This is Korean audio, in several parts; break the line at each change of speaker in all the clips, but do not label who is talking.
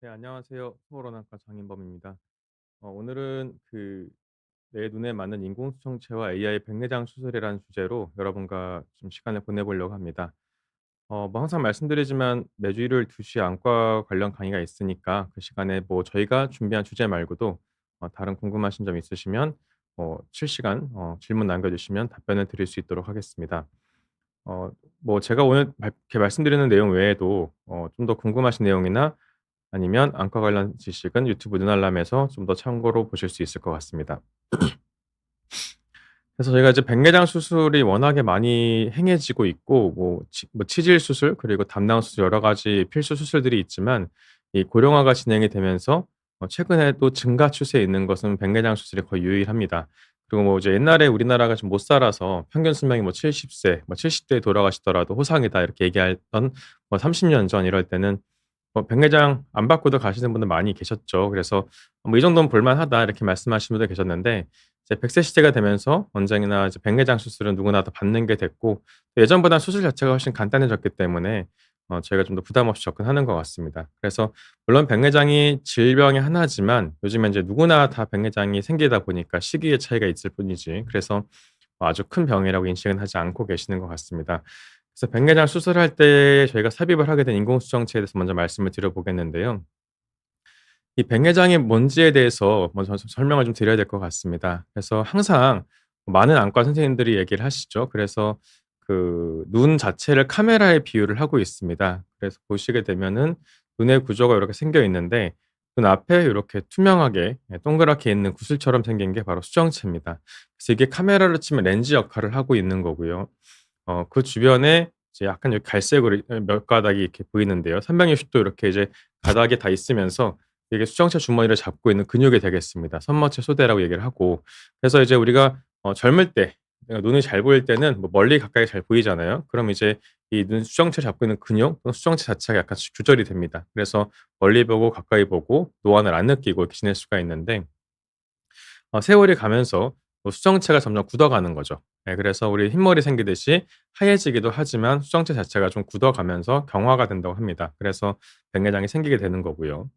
네, 안녕하세요. 서울언어과 장인범입니다. 오늘은 내 눈에 맞는 인공수정체와 AI 백내장 수술이라는 주제로 여러분과 좀 시간을 보내보려고 합니다. 뭐 항상 말씀드리지만 매주 일요일 2시 안과 관련 강의가 있으니까 그 시간에 뭐 저희가 준비한 주제 말고도 다른 궁금하신 점 있으시면 실시간 질문 남겨주시면 답변을 드릴 수 있도록 하겠습니다. 뭐 제가 오늘 이렇게 말씀드리는 내용 외에도 좀 더 궁금하신 내용이나 아니면 안과 관련 지식은 유튜브 눈알람에서 좀 더 참고로 보실 수 있을 것 같습니다. 그래서 저희가 이제 백내장 수술이 워낙에 많이 행해지고 있고 뭐 치질 수술 그리고 담낭 수술 여러 가지 필수 수술들이 있지만 이 고령화가 진행이 되면서 최근에 또 증가 추세에 있는 것은 백내장 수술이 거의 유일합니다. 그리고 뭐 이제 옛날에 우리나라가 좀 못 살아서 평균 수명이 뭐 70세, 뭐 70대에 돌아가시더라도 호상이다 이렇게 얘기했던 뭐 30년 전 이럴 때는 백내장 안 받고도 가시는 분들 많이 계셨죠. 그래서 뭐 "이 정도는 볼 만하다." 이렇게 말씀하시는 분들 계셨는데 이제 100세 시대가 되면서 언젠가나 이제 백내장 수술은 누구나 다 받는 게 됐고 예전보다 수술 자체가 훨씬 간단해졌기 때문에 저희가 좀 더 부담 없이 접근하는 것 같습니다. 그래서 물론 백내장이 질병의 하나지만 요즘에 인제 누구나 다 백내장이 생기다 보니까 시기의 차이가 있을 뿐이지 그래서 아주 큰 병이라고 인식은 하지 않고 계시는 것 같습니다. 그래서 백내장 수술할 때 저희가 삽입을 하게 된 인공수정체에 대해서 먼저 말씀을 드려 보겠는데요. 이 백내장이 뭔지에 대해서 먼저 설명을 좀 드려야 될 것 같습니다. 그래서 항상 많은 안과 선생님들이 얘기를 하시죠. 그래서 그 눈 자체를 카메라에 비유를 하고 있습니다. 그래서 보시게 되면은 눈의 구조가 이렇게 생겨 있는데 눈 앞에 이렇게 투명하게 동그랗게 있는 구슬처럼 생긴 게 바로 수정체입니다. 그래서 이게 카메라로 치면 렌즈 역할을 하고 있는 거고요. 그 주변에 이제 약간 여기 갈색으로 몇 가닥이 이렇게 보이는데요. 360도 이렇게 이제 가닥이 다 있으면서 이게 수정체 주머니를 잡고 있는 근육이 되겠습니다. 선머체 소대라고 얘기를 하고. 그래서 이제 우리가 젊을 때 내가 눈이 잘 보일 때는 뭐 멀리 가까이 잘 보이잖아요. 그럼 이제 이 눈 수정체 잡고 있는 근육 또는 수정체 자체가 약간씩 조절이 됩니다. 그래서 멀리 보고 가까이 보고 노안을 안 느끼고 이렇게 지낼 수가 있는데 세월이 가면서 수정체가 점점 굳어가는 거죠. 예, 그래서 우리 흰머리 생기듯이 하얘지기도 하지만 수정체 자체가 좀 굳어가면서 경화가 된다고 합니다. 그래서 백내장이 생기게 되는 거고요.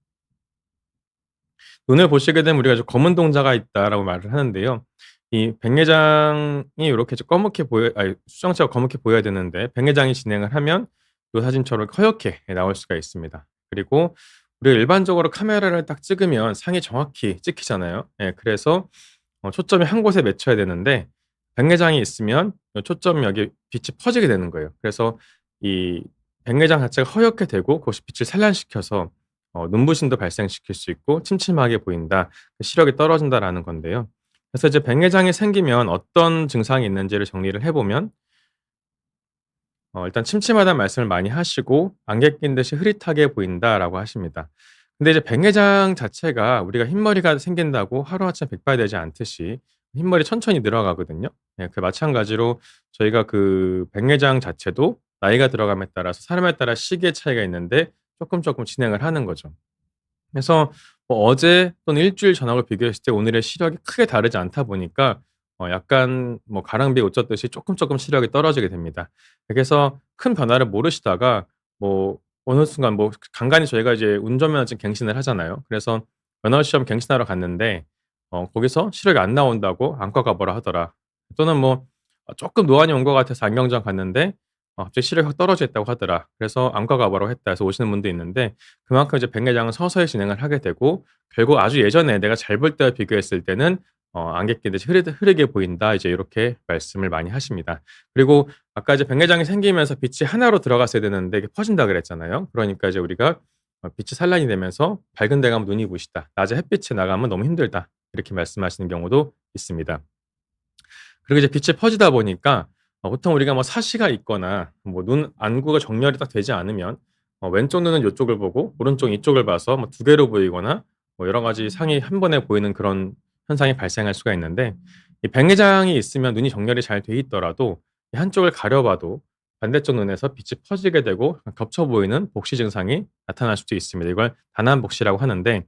눈을 보시게 되면 우리가 좀 "검은 동자가 있다."라고 말을 하는데요. 이 백내장이 요렇게 좀 검게 보여 아니 수정체가 검게 보여야 되는데 백내장이 진행을 하면 요 사진처럼 허옇게 나올 수가 있습니다. 그리고 우리가 일반적으로 카메라를 딱 찍으면 상이 정확히 찍히잖아요. 예, 그래서 초점이 한 곳에 맺혀야 되는데 백내장이 있으면 요 초점이 여기 빛이 퍼지게 되는 거예요. 그래서 이 백내장 자체가 허옇게 되고 그것이 빛을 산란시켜서 눈부심도 발생시킬 수 있고 침침하게 보인다. 시력이 떨어진다라는 건데요. 그래서 이제 백내장이 생기면 어떤 증상이 있는지를 정리를 해 보면 일단 "침침하다는 말씀을 많이 하시고 안개 낀 듯이 흐릿하게 보인다."라고 하십니다. 근데 이제 백내장 자체가 우리가 흰머리가 생긴다고 하루아침에 백발되지 않듯이 흰머리 천천히 늘어가거든요. 예, 그 마찬가지로 저희가 그 백내장 자체도 나이가 들어감에 따라서 사람에 따라 시기의 차이가 있는데 쪼끔 진행을 하는 거죠. 그래서 뭐 어제 또는 일 주일 전하고 비교했을 때 오늘의 시력이 크게 다르지 않다 보니까 약간 뭐 가랑비에 옷 젖듯이 쪼끔 시력이 떨어지게 됩니다. 그래서 큰 변화를 모르시다가 뭐 어느 순간 뭐 간간이 저희가 이제 운전면허증 갱신을 하잖아요. 그래서 면허 시험 갱신하러 갔는데 거기서 "시력이 안 나온다고 안과 가 보라." 하더라. 또는 뭐 "쪼끔 노안이 온 것 같아서 안경점 갔는데 갑자기 시력이 확 떨어졌다고 하더라. 그래서 안과 가 보라고 했다." 해서 오시는 분도 있는데 그만큼 이제 백내장은 서서히 진행을 하게 되고 결국 아주 예전에 내가 잘 볼 때와 비교했을 때는 "안개 낀 듯이 흐리게 보인다." 이제 요렇게 말씀을 많이 하십니다. 그리고 아까 이제 백내장이 생기면서 빛이 하나로 들어갔어야 되는데 이게 퍼진다 그랬잖아요. 그러니까 이제 우리가 빛이 산란이 되면서 "밝은 데 가면 눈이 부시다. 낮에 햇빛이 나가면 너무 힘들다." 이렇게 말씀하시는 경우도 있습니다. 그리고 이제 빛이 퍼지다 보니까 보통 우리가 뭐 사시가 있거나 뭐 눈 안구가 정렬이 딱 되지 않으면 왼쪽 눈은 요쪽을 보고 오른쪽은 이쪽을 봐서 뭐 두 개로 보이거나 뭐 여러 가지 상이 한 번에 보이는 그런 현상이 발생할 수가 있는데 이 백내장이 있으면 눈이 정렬이 잘 돼 있더라도 이 한쪽을 가려 봐도 반대쪽 눈에서 빛이 퍼지게 되고 겹쳐 보이는 복시 증상이 나타날 수도 있습니다. 이걸 단안복시라고 하는데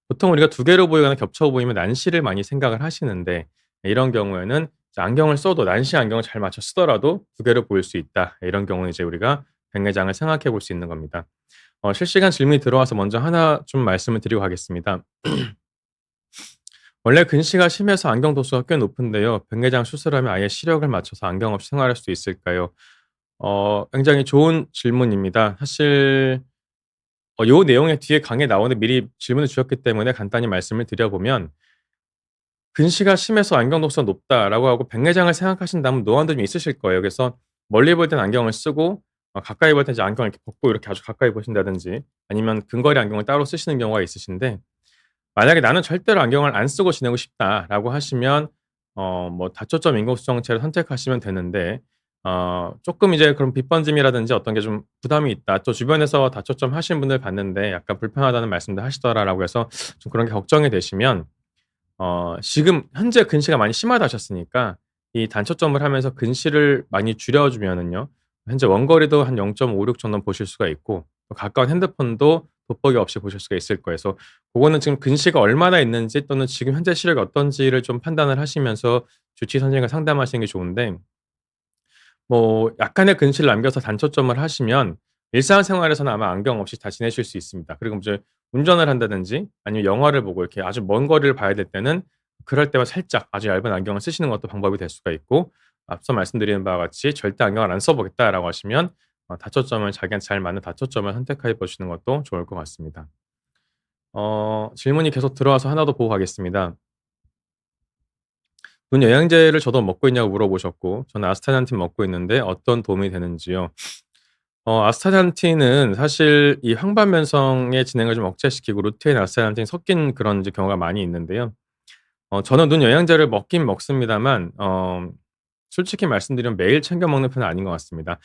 보통 우리가 두 개로 보이거나 겹쳐 보이면 난시를 많이 생각을 하시는데 이런 경우에는 이제 안경을 써도 난시 안경을 잘 맞춰 쓰더라도 두 개로 보일 수 있다. 이런 경우는 이제 우리가 백내장을 생각해 볼 수 있는 겁니다. 실시간 질문이 들어와서 먼저 하나 좀 말씀을 드리고 가겠습니다. 원래 근시가 심해서 안경 도수가 꽤 높은데요. 백내장 수술하면 아예 시력을 맞춰서 안경 없이 생활할 수 있을까요? 굉장히 좋은 질문입니다. 사실 요 내용의 뒤에 강의에 나오는데 미리 질문을 주셨기 때문에 간단히 말씀을 드려보면, "근시가 심해서 안경 도수가 높다."라고 하고 백내장을 생각하신다면 노안도 좀 있으실 거예요. 그래서 멀리 볼 때는 안경을 쓰고 가까이 볼 때 이제 안경을 이렇게 벗고 이렇게 아주 가까이 보신다든지, 아니면 근거리 안경을 따로 쓰시는 경우가 있으신데, 만약에 '나는 절대로 안경을 안 쓰고 지내고 싶다.'라고 하시면 뭐 다초점 인공수정체를 선택하시면 되는데, 쪼끔 이제 그런 빛번짐이라든지 어떤 게 좀 부담이 있다, 또 주변에서 다초점 하시는 분들 봤는데 약간 불편하다는 말씀도 하시더라라고 해서 좀 그런 게 걱정이 되시면, 지금 현재 근시가 많이 심하다 하셨으니까 이 단초점을 하면서 근시를 많이 줄여 주면은요, 현재 원거리도 한 0.56 정도는 보실 수가 있고, 또 가까운 핸드폰도 돋보기 없이 보실 수가 있을 거예요. 그래서 고거는 지금 근시가 얼마나 있는지 또는 지금 현재 시력이 어떤지를 좀 판단을 하시면서 주치의 선생님과 상담하시는 게 좋은데, 뭐 약간의 근시를 남겨서 단초점을 하시면 일상생활에서는 아마 안경 없이 다 지내실 수 있습니다. 그리고 이제 운전을 한다든지 아니면 영화를 보고 이렇게 아주 먼 거리를 봐야 될 때는 그럴 때만 살짝 아주 얇은 안경을 쓰시는 것도 방법이 될 수가 있고, 앞서 말씀드린 바와 같이 '절대 안경을 안 써 보겠다.'라고 하시면 다초점을 자기한테 잘 맞는 다초점을 선택해 보시는 것도 좋을 것 같습니다. 질문이 계속 들어와서 하나 더 보고 가겠습니다. "눈 영양제를 저도 먹고 있냐."고 물어보셨고, 저는 아스타잔틴 먹고 있는데 어떤 도움이 되는지요. 아스타잔틴은 사실 이 황반변성의 진행을 좀 억제시키고 루테인, 아스타잔틴이 섞인 그런 이제 경우가 많이 있는데요. 저는 눈 영양제를 먹긴 먹습니다만 솔직히 말씀드리면 매일 챙겨 먹는 편은 아닌 것 같습니다.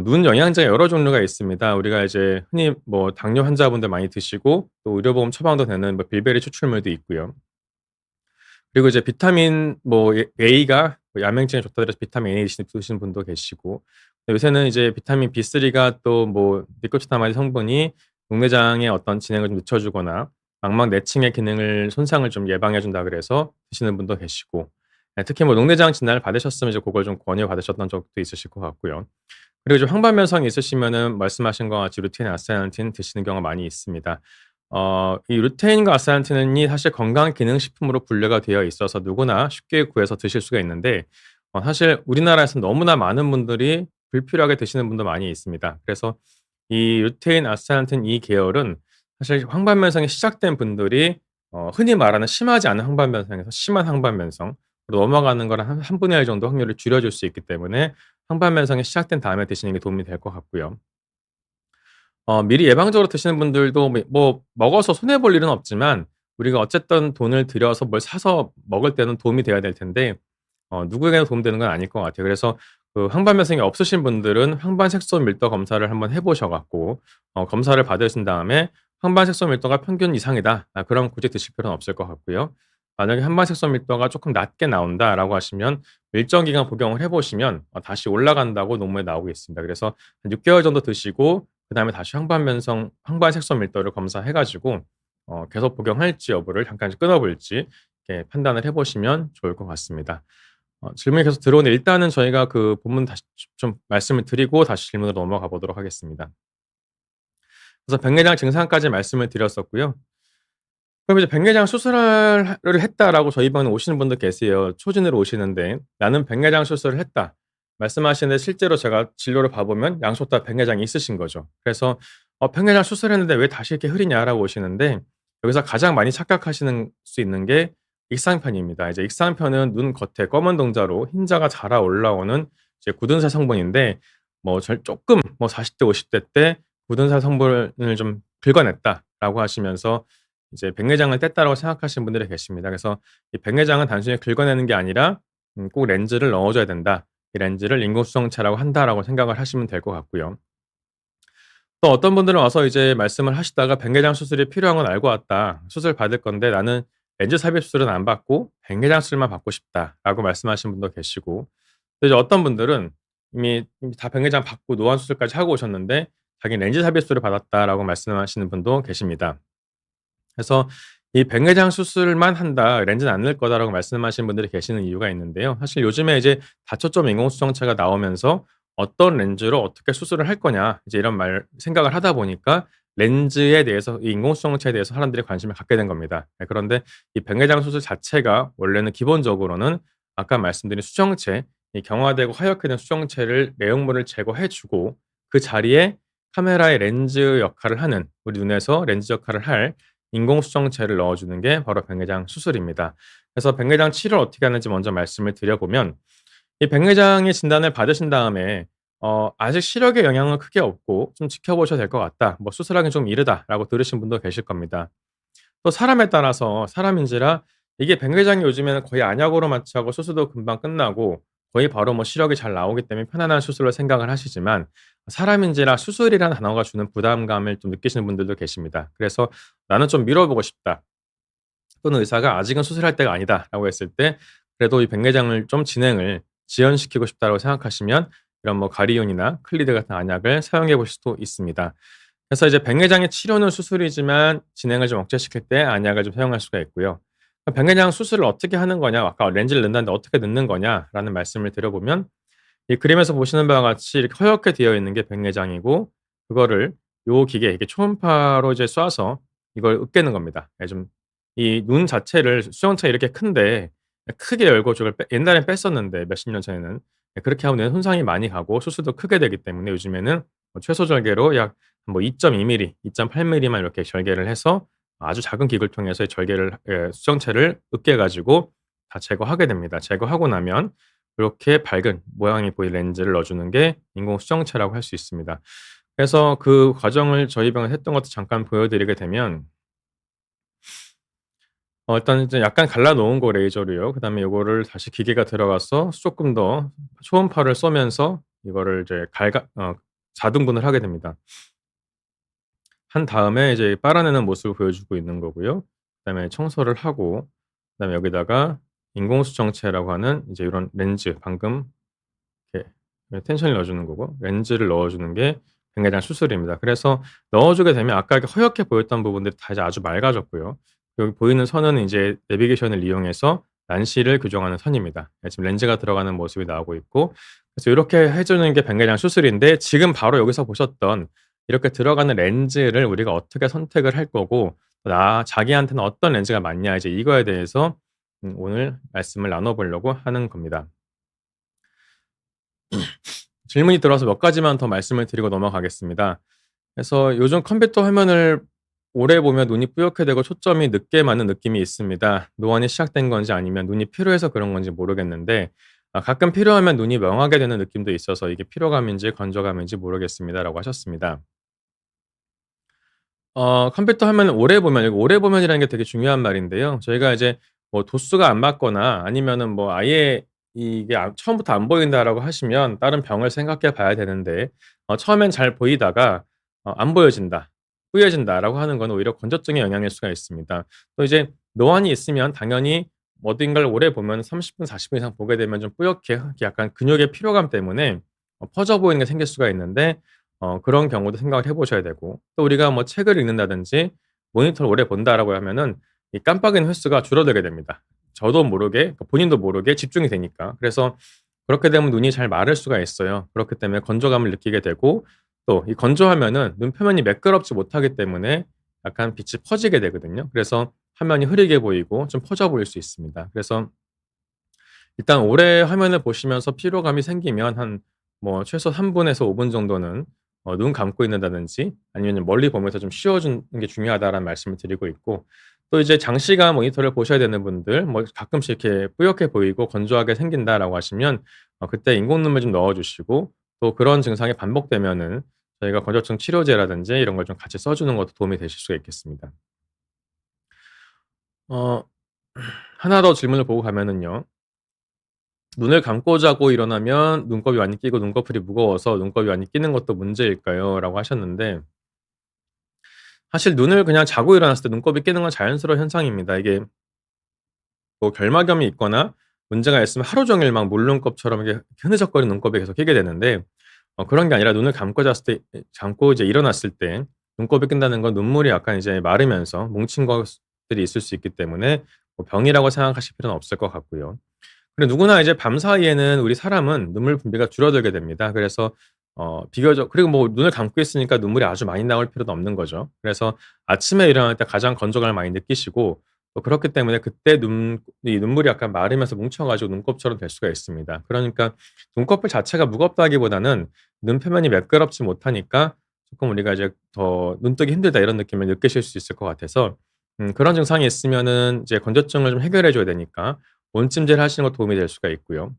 눈 영양제가 여러 종류가 있습니다. 우리가 이제 흔히 뭐 당뇨 환자분들 많이 드시고 또 의료보험 처방도 되는 뭐 빌베리 추출물도 있고요. 그리고 이제 비타민 뭐 A가 뭐 야맹증에 좋다 그래서 비타민 A 드시는 분도 계시고, 요새는 이제 비타민 B3가 또 뭐 니코티나마이드 성분이 녹내장의 어떤 진행을 좀 늦춰주거나 망막 내층의 기능을 손상을 좀 예방해 준다 그래서 드시는 분도 계시고, 특히 뭐 녹내장 진단을 받으셨으면 이제 그걸 좀 권유 받으셨던 적도 있으실 것 같고요. 그리고 좀 황반변성이 있으시면은 말씀하신 것 같이 루테인, 아스타잔틴 드시는 경우가 많이 있습니다. 이 루테인과 아스타잔틴이 사실 건강기능식품으로 분류가 되어 있어서 누구나 쉽게 구해서 드실 수가 있는데, 사실 우리나라에서 너무나 많은 분들이 불필요하게 드시는 분도 많이 있습니다. 그래서 이 루테인, 아스타잔틴 이 계열은 사실 황반변성이 시작된 분들이 흔히 말하는 심하지 않은 황반변성에서 심한 황반변성으로 넘어가는 거랑 한 분의 1 정도 확률을 줄여줄 수 있기 때문에 황반변성이 시작된 다음에 드시는 게 도움이 될 것 같고요. 미리 예방적으로 드시는 분들도 뭐 먹어서 손해 볼 일은 없지만, 우리가 어쨌든 돈을 들여서 뭘 사서 먹을 때는 도움이 돼야 될 텐데 누구에게나 도움되는 건 아닐 것 같아요. 그래서 그 황반변성이 없으신 분들은 황반 색소 밀도 검사를 한번 해 보셔 갖고 검사를 받으신 다음에 '황반 색소 밀도가 평균 이상이다.' 그럼 굳이 드실 필요는 없을 것 같고요. 만약에 '황반 색소 밀도가 쪼끔 낮게 나온다.'라고 하시면 일정 기간 복용을 해 보시면 다시 올라간다고 논문에 나오고 있습니다. 그래서 한 6 개월 정도 드시고 그다음에 다시 황반 색소 밀도를 검사해 가지고 계속 복용할지 여부를 잠깐 끊어 볼지 이렇게 판단을 해 보시면 좋을 것 같습니다. 질문이 계속 들어오는데 일단은 저희가 그 본문 다시 좀 말씀을 드리고 다시 질문으로 넘어가 보도록 하겠습니다. 그래서 백내장 증상까지 말씀을 드렸었고요. 그럼 이제 백내장 수술을 했다라고 저희 병원에 오시는 분들 계세요. 초진으로 오시는데 "나는 백내장 수술을 했다." 말씀하시는데, 실제로 제가 진료를 봐 보면 양쪽 다 백내장이 있으신 거죠. 그래서 백내장 수술했는데 왜 다시 이렇게 흐리냐?"라고 오시는데, 여기서 가장 많이 착각하시는 수 있는 게 익상편입니다. 이제 익상편은 눈 겉에 검은 동자로 흰자가 자라 올라오는 이제 굳은살 성분인데, 뭐 쪼끔 뭐 40대 50대 때 "굳은살 성분을 좀 긁어냈다."라고 하시면서 이제 백내장을 뗐다라고 생각하시는 분들이 계십니다. 그래서 이 백내장은 단순히 긁어내는 게 아니라 꼭 렌즈를 넣어 줘야 된다. 이 렌즈를 인공수정체라고 한다라고 생각을 하시면 될 것 같고요. 또 어떤 분들은 와서 이제 말씀을 하시다가 "백내장 수술이 필요한 건 알고 왔다. 수술 받을 건데 나는 렌즈 삽입 수술은 안 받고 백내장 수술만 받고 싶다."라고 말씀하시는 분도 계시고, 또 이제 어떤 분들은 이미 다 백내장 받고 노안 수술까지 하고 오셨는데 자기는 "렌즈 삽입 수술을 받았다."라고 말씀하시는 분도 계십니다. 그래서 이 "백내장 수술만 한다. 렌즈는 안 넣을 거다."라고 말씀하시는 분들이 계시는 이유가 있는데요. 사실 요즘에 이제 다초점 인공수정체가 나오면서 '어떤 렌즈로 어떻게 수술을 할 거냐.' 이제 이런 생각을 하다 보니까 렌즈에 대해서 이 인공수정체에 대해서 사람들이 관심을 갖게 된 겁니다. 그런데 이 백내장 수술 자체가 원래는 기본적으로는 아까 말씀드린 수정체, 이 경화되고 하얗게 된 수정체를 내용물을 제거해 주고 그 자리에 카메라의 렌즈 역할을 하는, 우리 눈에서 렌즈 역할을 할 인공수정체를 넣어 주는 게 바로 백내장 수술입니다. 그래서 백내장 치료를 어떻게 하는지 먼저 말씀을 드려 보면, 이 백내장의 진단을 받으신 다음에 아직 시력에 영향은 크게 없고 좀 지켜보셔도 될 것 같다, 뭐 수술하기는 좀 이르다라고 들으신 분도 계실 겁니다. 또 사람에 따라서 사람인지라 이게 백내장이 요즘에는 거의 안약으로 마취하고 수술도 금방 끝나고 거의 바로 뭐 시력이 잘 나오기 때문에 편안한 수술로 생각을 하시지만, 사람인지라 수술이라는 단어가 주는 부담감을 좀 느끼시는 분들도 계십니다. 그래서 '나는 좀 미뤄 보고 싶다.' 또는 의사가 "아직은 수술할 때가 아니다."라고 했을 때 그래도 이 백내장을 좀 진행을 지연시키고 싶다고 생각하시면 이런 뭐 가리온이나 클리드 같은 안약을 사용해 보실 수도 있습니다. 그래서 이제 백내장의 치료는 수술이지만 진행을 좀 억제시킬 때 안약을 좀 사용할 수가 있고요. 그럼 백내장 수술을 어떻게 하는 거냐, 아까 렌즈를 넣는다는데 어떻게 넣는 거냐라는 말씀을 드려보면, 이 그림에서 보시는 바와 같이 이렇게 허옇게 되어 있는 게 백내장이고, 그거를 요 기계, 이게 초음파로 이제 쏴서 이걸 으깨는 겁니다. 예, 좀 이 눈 자체를 수정체가 이렇게 큰데 크게 열고 저걸 옛날엔 뺐었는데 몇십 년 전에는 그렇게 하면 눈에 손상이 많이 가고 수술도 크게 되기 때문에 요즘에는 뭐 최소 절개로 약 뭐 2.2mm, 2.8mm만 이렇게 절개를 해서 아주 작은 기구를 통해서 이 절개를 수정체를 으깨 가지고 다 제거하게 됩니다. 제거하고 나면 이렇게 밝은 모양이 보이는 렌즈를 넣어 주는 게 인공 수정체라고 할 수 있습니다. 그래서 그 과정을 저희 병원에서 했던 것도 잠깐 보여 드리게 되면, 일단 이제 약간 갈라 놓은 거 레이저로요. 그다음에 요거를 다시 기계가 들어가서 쪼끔 더 초음파를 쏘면서 이거를 이제 4등분을 하게 됩니다. 한 다음에 이제 빨아내는 모습을 보여주고 있는 거고요. 그다음에 청소를 하고, 그다음에 여기다가 인공수정체라고 하는 이제 요런 렌즈, 방금 이렇게 텐션을 넣어 주는 거고 렌즈를 넣어 주는 게 백내장 수술입니다. 그래서 넣어 주게 되면 아까 이렇게 허옇게 보였던 부분들이 다 이제 아주 맑아졌고요. 여기 보이는 선은 이제 내비게이션을 이용해서 난시를 교정하는 선입니다. 예, 지금 렌즈가 들어가는 모습이 나오고 있고, 그래서 요렇게 해 주는 게 백내장 수술인데, 지금 바로 여기서 보셨던 이렇게 들어가는 렌즈를 우리가 어떻게 선택을 할 거고 자기한테는 어떤 렌즈가 맞냐, 이제 이거에 대해서 오늘 말씀을 나눠 보려고 하는 겁니다. 질문이 들어와서 몇 가지만 더 말씀을 드리고 넘어가겠습니다. 그래서 요즘 컴퓨터 화면을 오래 보면 눈이 뿌옇게 되고 초점이 늦게 맞는 느낌이 있습니다. 노안이 시작된 건지 아니면 눈이 피로해서 그런 건지 모르겠는데, 가끔 피로하면 눈이 멍하게 되는 느낌도 있어서 이게 피로감인지 건조감인지 모르겠습니다."라고 하셨습니다. 컴퓨터 화면을 오래 보면, 이거 오래 보면이라는 게 되게 중요한 말인데요. 저희가 이제 뭐 도수가 안 맞거나 아니면은 뭐 아예 이게 처음부터 안 보인다라고 하시면 다른 병을 생각해 봐야 되는데, 처음엔 잘 보이다가 안 보여진다, 뿌얘진다라고 하는 건 오히려 건조증의 영향일 수가 있습니다. 또 이제 노안이 있으면 당연히 어딘가를 오래 보면 30분, 40분 이상 보게 되면 좀 뿌옇게 이렇게 약간 근육의 피로감 때문에 퍼져 보이는 게 생길 수가 있는데, 그런 경우도 생각을 해 보셔야 되고, 또 우리가 뭐 책을 읽는다든지 모니터를 오래 본다라고 하면은 이 깜빡이는 횟수가 줄어들게 됩니다. 저도 모르게, 그러니까 본인도 모르게 집중이 되니까. 그래서 그렇게 되면 눈이 잘 마를 수가 있어요. 그렇기 때문에 건조감을 느끼게 되고, 또 이 건조하면은 눈 표면이 매끄럽지 못하기 때문에 약간 빛이 퍼지게 되거든요. 그래서 화면이 흐리게 보이고 좀 퍼져 보일 수 있습니다. 그래서 일단 오래 화면을 보시면서 피로감이 생기면 한 뭐 최소 3 분에서 5분 정도는 눈 감고 있는다든지 아니면 멀리 보면서 좀 쉬어 주는 게 중요하다라는 말씀을 드리고 있고, 또 이제 장시간 모니터를 보셔야 되는 분들, 뭐 가끔씩 이렇게 뿌옇게 보이고 건조하게 생긴다라고 하시면 그때 인공눈물 좀 넣어 주시고, 또 그런 증상이 반복되면은 저희가 건조증 치료제라든지 이런 걸 좀 같이 써 주는 것도 도움이 되실 수가 있겠습니다. 어 하나 더 질문을 보고 가면은요. "눈을 감고 자고 일어나면 눈곱이 많이 끼고 눈꺼풀이 무거워서 눈곱이 많이 끼는 것도 문제일까요?"라고 하셨는데, 사실 눈을 그냥 자고 일어났을 때 눈곱이 끼는 건 자연스러운 현상입니다. 이게 뭐 결막염이 있거나 문제가 있으면 하루 종일 막 물눈곱처럼 이게 흐느적거리는 눈곱이 계속 끼게 되는데, 그런 게 아니라 눈을 감고 잤을 때, 감고 이제 일어났을 때 눈곱이 낀다는 건 눈물이 약간 이제 마르면서 뭉친 것들이 있을 수 있기 때문에 뭐 병이라고 생각하실 필요는 없을 것 같고요. 그리고 누구나 이제 밤사이에는 우리 사람은 눈물 분비가 줄어들게 됩니다. 그래서 비교적, 그리고 뭐 눈을 감고 있으니까 눈물이 아주 많이 나올 필요도 없는 거죠. 그래서 아침에 일어날 때 가장 건조감을 많이 느끼시고, 또 그렇기 때문에 그때 이 눈물이 약간 마르면서 뭉쳐 가지고 눈곱처럼 될 수가 있습니다. 그러니까 눈꺼풀 자체가 무겁다기보다는 눈 표면이 매끄럽지 못하니까 조금 우리가 이제 더 '눈뜨기 힘들다.' 이런 느낌을 느끼실 수 있을 것 같아서, 그런 증상이 있으면은 이제 건조증을 좀 해결해 줘야 되니까 온찜질을 하시는 거 도움이 될 수가 있고요.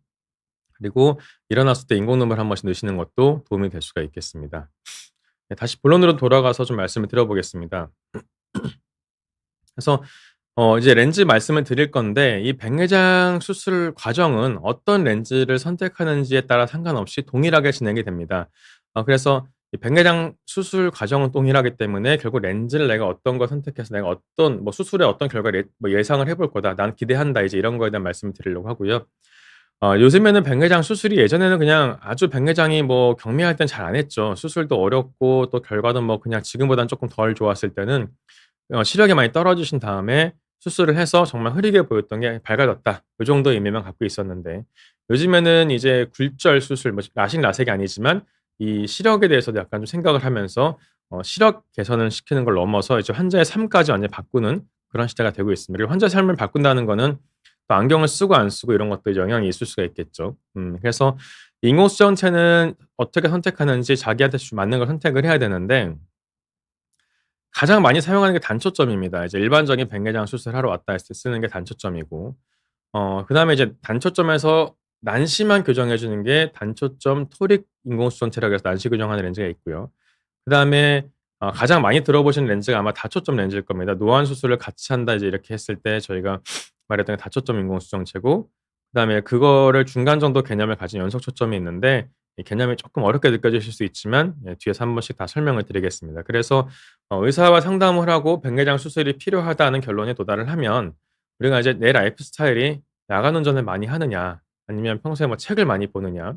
그리고 일어났을 때 인공눈물 한 번씩 넣으시는 것도 도움이 될 수가 있겠습니다. 네, 다시 본론으로 돌아가서 좀 말씀을 드려 보겠습니다. 그래서 이제 렌즈 말씀을 드릴 건데, 이 백내장 수술 과정은 어떤 렌즈를 선택하는지에 따라 상관없이 동일하게 진행이 됩니다. 그래서 이 백내장 수술 과정은 동일하기 때문에 결국 렌즈를 내가 어떤 걸 선택해서 내가 어떤 뭐 수술에 어떤 결과를 뭐 예상을 해볼 거다. 난 기대한다. 이제 이런 거에 대한 말씀을 드리려고 하고요. 요즘에는 백내장 수술이, 예전에는 그냥 아주 백내장이 뭐 경미할 땐 잘 안 했죠. 수술도 어렵고 또 결과도 뭐 그냥 지금보다는 쪼끔 덜 좋았을 때는 시력이 많이 떨어지신 다음에 수술을 해서 정말 흐리게 보였던 게 밝아졌다, 요 정도의 의미만 갖고 있었는데, 요즘에는 이제 굴절 수술, 뭐 라식 라섹이 아니지만 이 시력에 대해서도 약간 좀 생각을 하면서 시력 개선을 시키는 걸 넘어서 이제 환자의 삶까지 완전히 바꾸는 그런 시대가 되고 있습니다. 그리고 환자의 삶을 바꾼다는 거는 또 안경을 쓰고 안 쓰고 이런 것도 이제 영향이 있을 수가 있겠죠. 그래서 인공수정체는 어떻게 선택하는지 자기한테 좀 맞는 걸 선택을 해야 되는데, 가장 많이 사용하는 게 단초점입니다. 이제 일반적인 백내장 수술하러 왔다 했을 때 쓰는 게 단초점이고, 그다음에 이제 단초점에서 난시만 교정해 주는 게 단초점 토릭 인공수정체라고 해서 난시 교정하는 렌즈가 있고요. 그다음에 가장 많이 들어보신 렌즈가 아마 다초점 렌즈일 겁니다. 노안 수술을 같이 한다 이제 이렇게 했을 때 저희가 말했던 게 다초점 인공수정체고, 그다음에 그거를 중간 정도 개념을 가진 연속 초점이 있는데, 이 개념이 쪼끔 어렵게 느껴지실 수 있지만 뒤에서 한 번씩 다 설명을 드리겠습니다. 그래서 의사와 상담을 하고 백내장 수술이 필요하다는 결론에 도달을 하면, 우리가 이제 내 라이프 스타일이 야간 운전을 많이 하느냐, 아니면 평소에 뭐 책을 많이 보느냐,